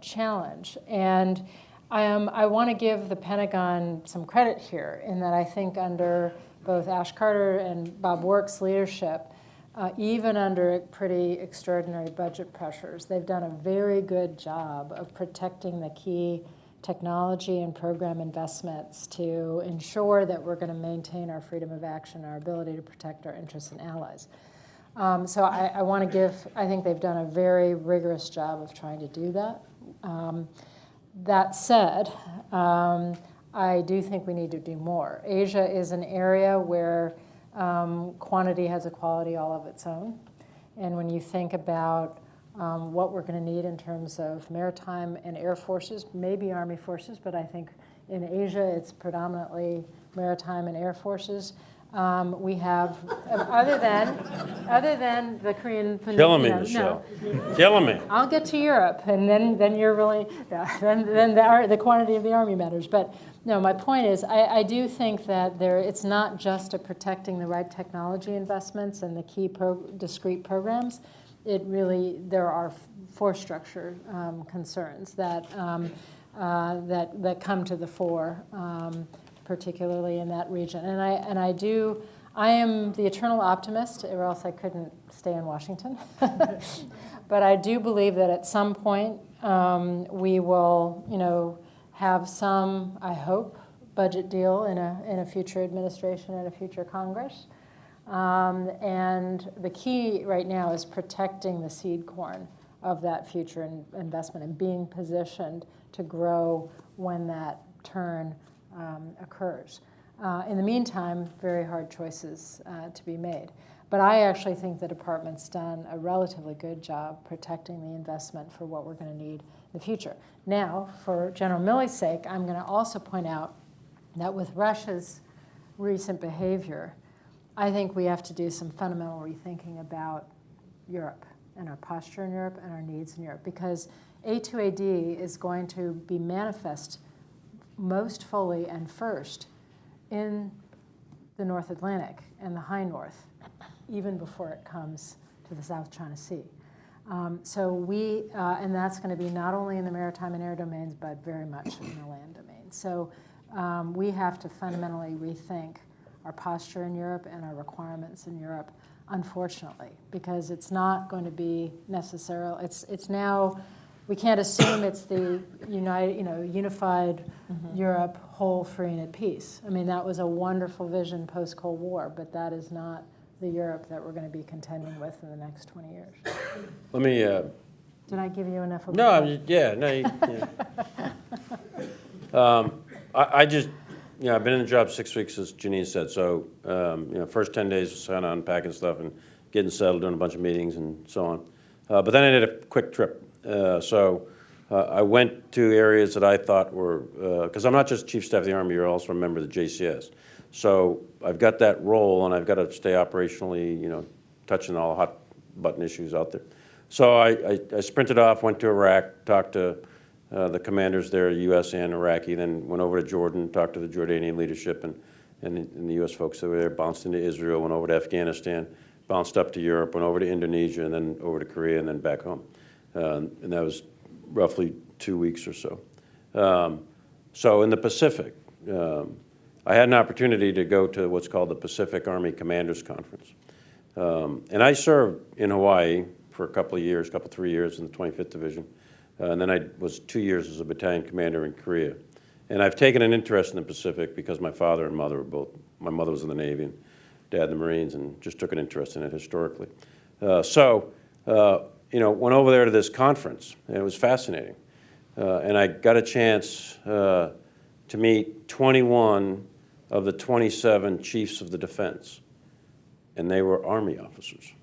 challenge. And I want to give the Pentagon some credit here in that I think under both Ash Carter and Bob Work's leadership, even under pretty extraordinary budget pressures, they've done a very good job of protecting the key technology and program investments to ensure that we're going to maintain our freedom of action, our ability to protect our interests and allies. So I want to give, I think they've done a very rigorous job of trying to do that. That said, I do think we need to do more. Asia is an area where quantity has a quality all of its own. And when you think about what we're going to need in terms of maritime and air forces, maybe Army forces, but I think in Asia it's predominantly maritime and air forces. We have, other than the Korean Peninsula. Killing me, Michele. No. Killing me. I'll get to Europe, and then you're really, then the quantity of the Army matters. But no, my point is, I do think that it's not just a protecting the right technology investments and the key discrete programs. It really, there are force structure concerns that come to the fore, particularly in that region. And I am the eternal optimist, or else I couldn't stay in Washington. But I do believe that at some point we will, have some, I hope, budget deal in a future administration and a future Congress. And the key right now is protecting the seed corn of that future investment and being positioned to grow when that turn occurs. In the meantime, very hard choices to be made. But I actually think the department's done a relatively good job protecting the investment for what we're going to need in the future. Now, for General Milley's sake, I'm going to also point out that with Russia's recent behavior, I think we have to do some fundamental rethinking about Europe and our posture in Europe and our needs in Europe, because A2AD is going to be manifest most fully and first in the North Atlantic and the High North, even before it comes to the South China Sea. And that's going to be not only in the maritime and air domains, but very much in the land domain. So we have to fundamentally rethink our posture in Europe and our requirements in Europe, unfortunately, because it's not going to be necessarily, it's now, we can't assume it's the unified Europe, whole, free, and at peace. I mean, that was a wonderful vision post-Cold War, but that is not the Europe that we're going to be contending with in the next 20 years. Let me. Did I give you enough of a No, yeah, no. I just, I've been in the job 6 weeks, as Janine said. So, first 10 days was kind of unpacking stuff and getting settled, doing a bunch of meetings and so on. But then I did a quick trip. I went to areas that I thought were, because I'm not just Chief Staff of the Army, you're also a member of the JCS. So I've got that role, and I've got to stay operationally, touching all the hot button issues out there. So I sprinted off, went to Iraq, talked to the commanders there, U.S. and Iraqi, then went over to Jordan, talked to the Jordanian leadership and the U.S. folks that were there, bounced into Israel, went over to Afghanistan, bounced up to Europe, went over to Indonesia, and then over to Korea, and then back home. And that was roughly 2 weeks or so. So in the Pacific, I had an opportunity to go to what's called the Pacific Army Commanders Conference. And I served in Hawaii for a couple of years, 3 years in the 25th Division. And then I was 2 years as a battalion commander in Korea. And I've taken an interest in the Pacific because my father and mother were both, my mother was in the Navy and dad in the Marines, and just took an interest in it historically. Went over there to this conference, and it was fascinating. And I got a chance to meet 21 of the 27 chiefs of the defense, and they were Army officers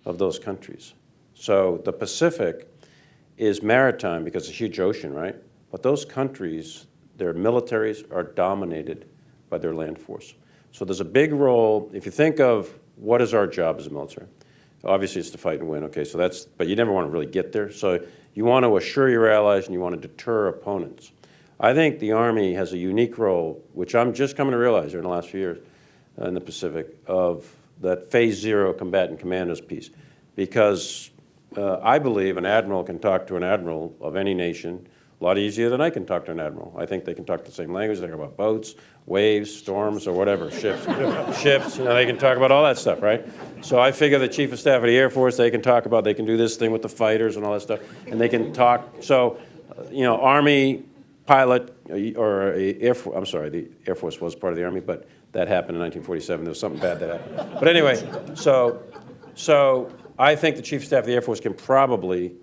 of those countries. So the Pacific is maritime because it's a huge ocean, right? But those countries, their militaries are dominated by their land force. So there's a big role, if you think of what is our job as a military, obviously it's to fight and win, okay, so that's, but you never want to really get there. So you want to assure your allies and you want to deter opponents. I think the Army has a unique role, which I'm just coming to realize here in the last few years in the Pacific, of that Phase 0 combatant commandos piece. Because I believe an admiral can talk to an admiral of any nation a lot easier than I can talk to an admiral. I think they can talk the same language. They talk about boats, waves, storms, or whatever, ships. They can talk about all that stuff, right? So I figure the Chief of Staff of the Air Force, they can do this thing with the fighters and all that stuff, and they can talk. So, Army pilot or the Air Force was part of the Army, but that happened in 1947. There was something bad that happened. But anyway, so I think the Chief of Staff of the Air Force can probably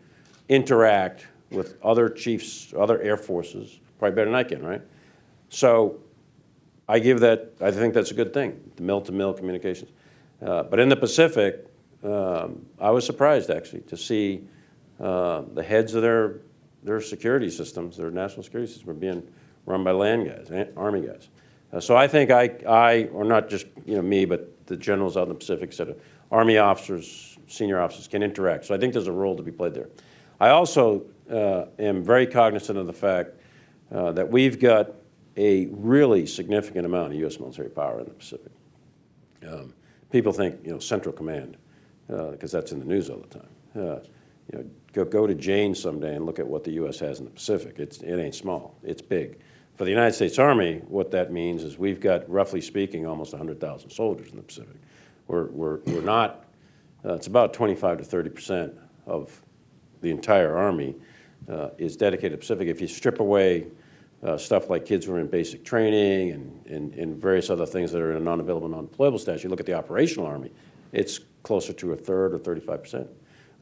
interact with other chiefs, other air forces, probably better than I can, right? So I think that's a good thing, the mill-to-mill communications. But in the Pacific, I was surprised, actually, to see the heads of their security systems, their national security systems, were being run by land guys, Army guys. So I think or not just me, but the generals out in the Pacific, said Army officers, senior officers can interact. So I think there's a role to be played there. I also am very cognizant of the fact that we've got a really significant amount of U.S. military power in the Pacific. People think, Central Command, because that's in the news all the time. Go to Jane someday and look at what the U.S. has in the Pacific. It ain't small. It's big. For the United States Army, what that means is we've got, roughly speaking, almost 100,000 soldiers in the Pacific. We're not. It's about 25 to 30% of the entire Army is dedicated to the Pacific. If you strip away stuff like kids who are in basic training and various other things that are in a non-available, non-deployable status, you look at the operational Army, it's closer to a third or 35%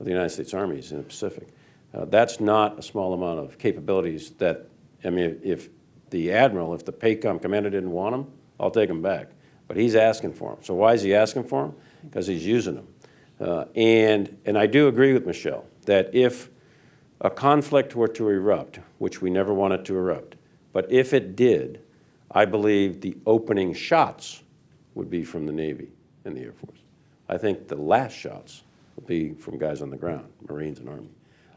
of the United States Army is in the Pacific. That's not a small amount of capabilities that, if the Admiral, if the PACOM commander didn't want them, I'll take them back. But he's asking for them. So why is he asking for them? Because he's using them. And I do agree with Michele that if a conflict were to erupt, which we never want it to erupt, but if it did, I believe the opening shots would be from the Navy and the Air Force. I think the last shots would be from guys on the ground, Marines and Army.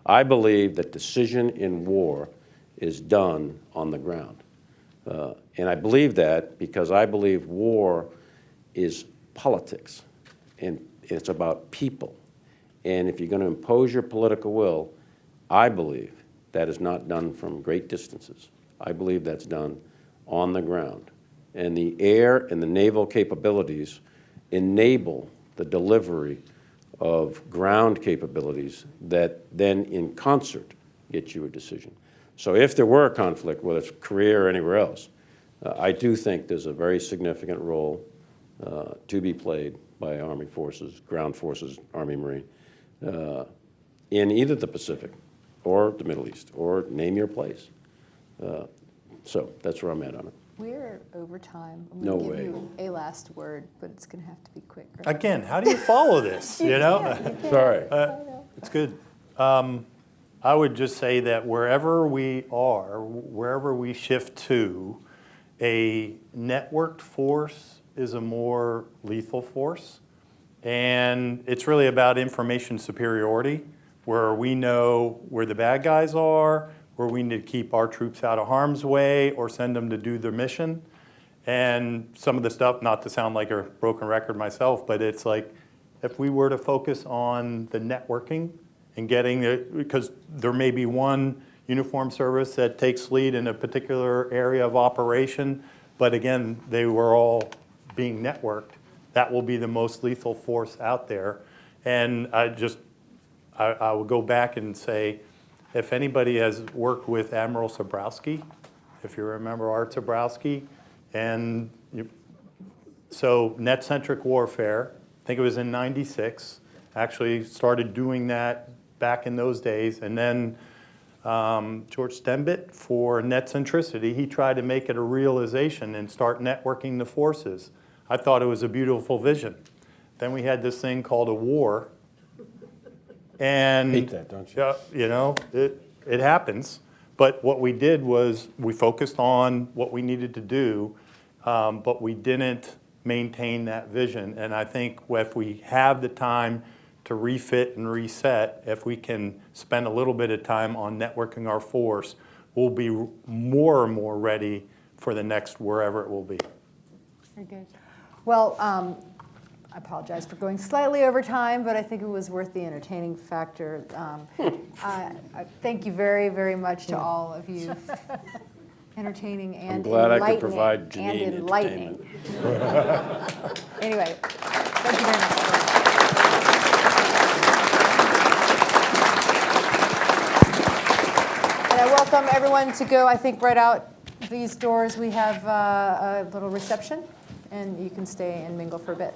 I believe that decision in war is done on the ground. And I believe that because I believe war is politics, and it's about people. And if you're going to impose your political will, I believe that is not done from great distances. I believe that's done on the ground. And the air and the naval capabilities enable the delivery of ground capabilities that then in concert get you a decision. So if there were a conflict, whether it's Korea or anywhere else, I do think there's a very significant role to be played by Army forces, ground forces, Army, Marine, in either the Pacific or the Middle East, or name your place. So that's where I'm at on it. We're over time. I'm No going to way. give you a last word, but it's going to have to be quick. Right? Again, how do you follow this? You Sorry. It's good. I would just say that wherever we are, wherever we shift to, a networked force is a more lethal force. And it's really about information superiority, where we know where the bad guys are, where we need to keep our troops out of harm's way or send them to do their mission. And some of the stuff, not to sound like a broken record myself, but it's like if we were to focus on the networking and getting it, because there may be one uniformed service that takes lead in a particular area of operation, but again, they were all being networked. That will be the most lethal force out there. And I will go back and say, if anybody has worked with Admiral Sabrowski, if you remember Art Sabrowski, and so net-centric warfare, I think it was in '96, actually started doing that back in those days. And then George Stembit, for net centricity, he tried to make it a realization and start networking the forces. I thought it was a beautiful vision. Then we had this thing called a war. And hate that, don't you? It happens. But what we did was we focused on what we needed to do, but we didn't maintain that vision. And I think if we have the time to refit and reset, if we can spend a little bit of time on networking our force, we'll be more and more ready for the next wherever it will be. Very good. Well, I apologize for going slightly over time, but I think it was worth the entertaining factor. I thank you very, very much to all of you. Entertaining and I'm glad enlightening. I could provide Janine and enlightening. entertainment. Anyway, thank you very much. And I welcome everyone to go, I think, right out these doors. We have a little reception, and you can stay and mingle for a bit.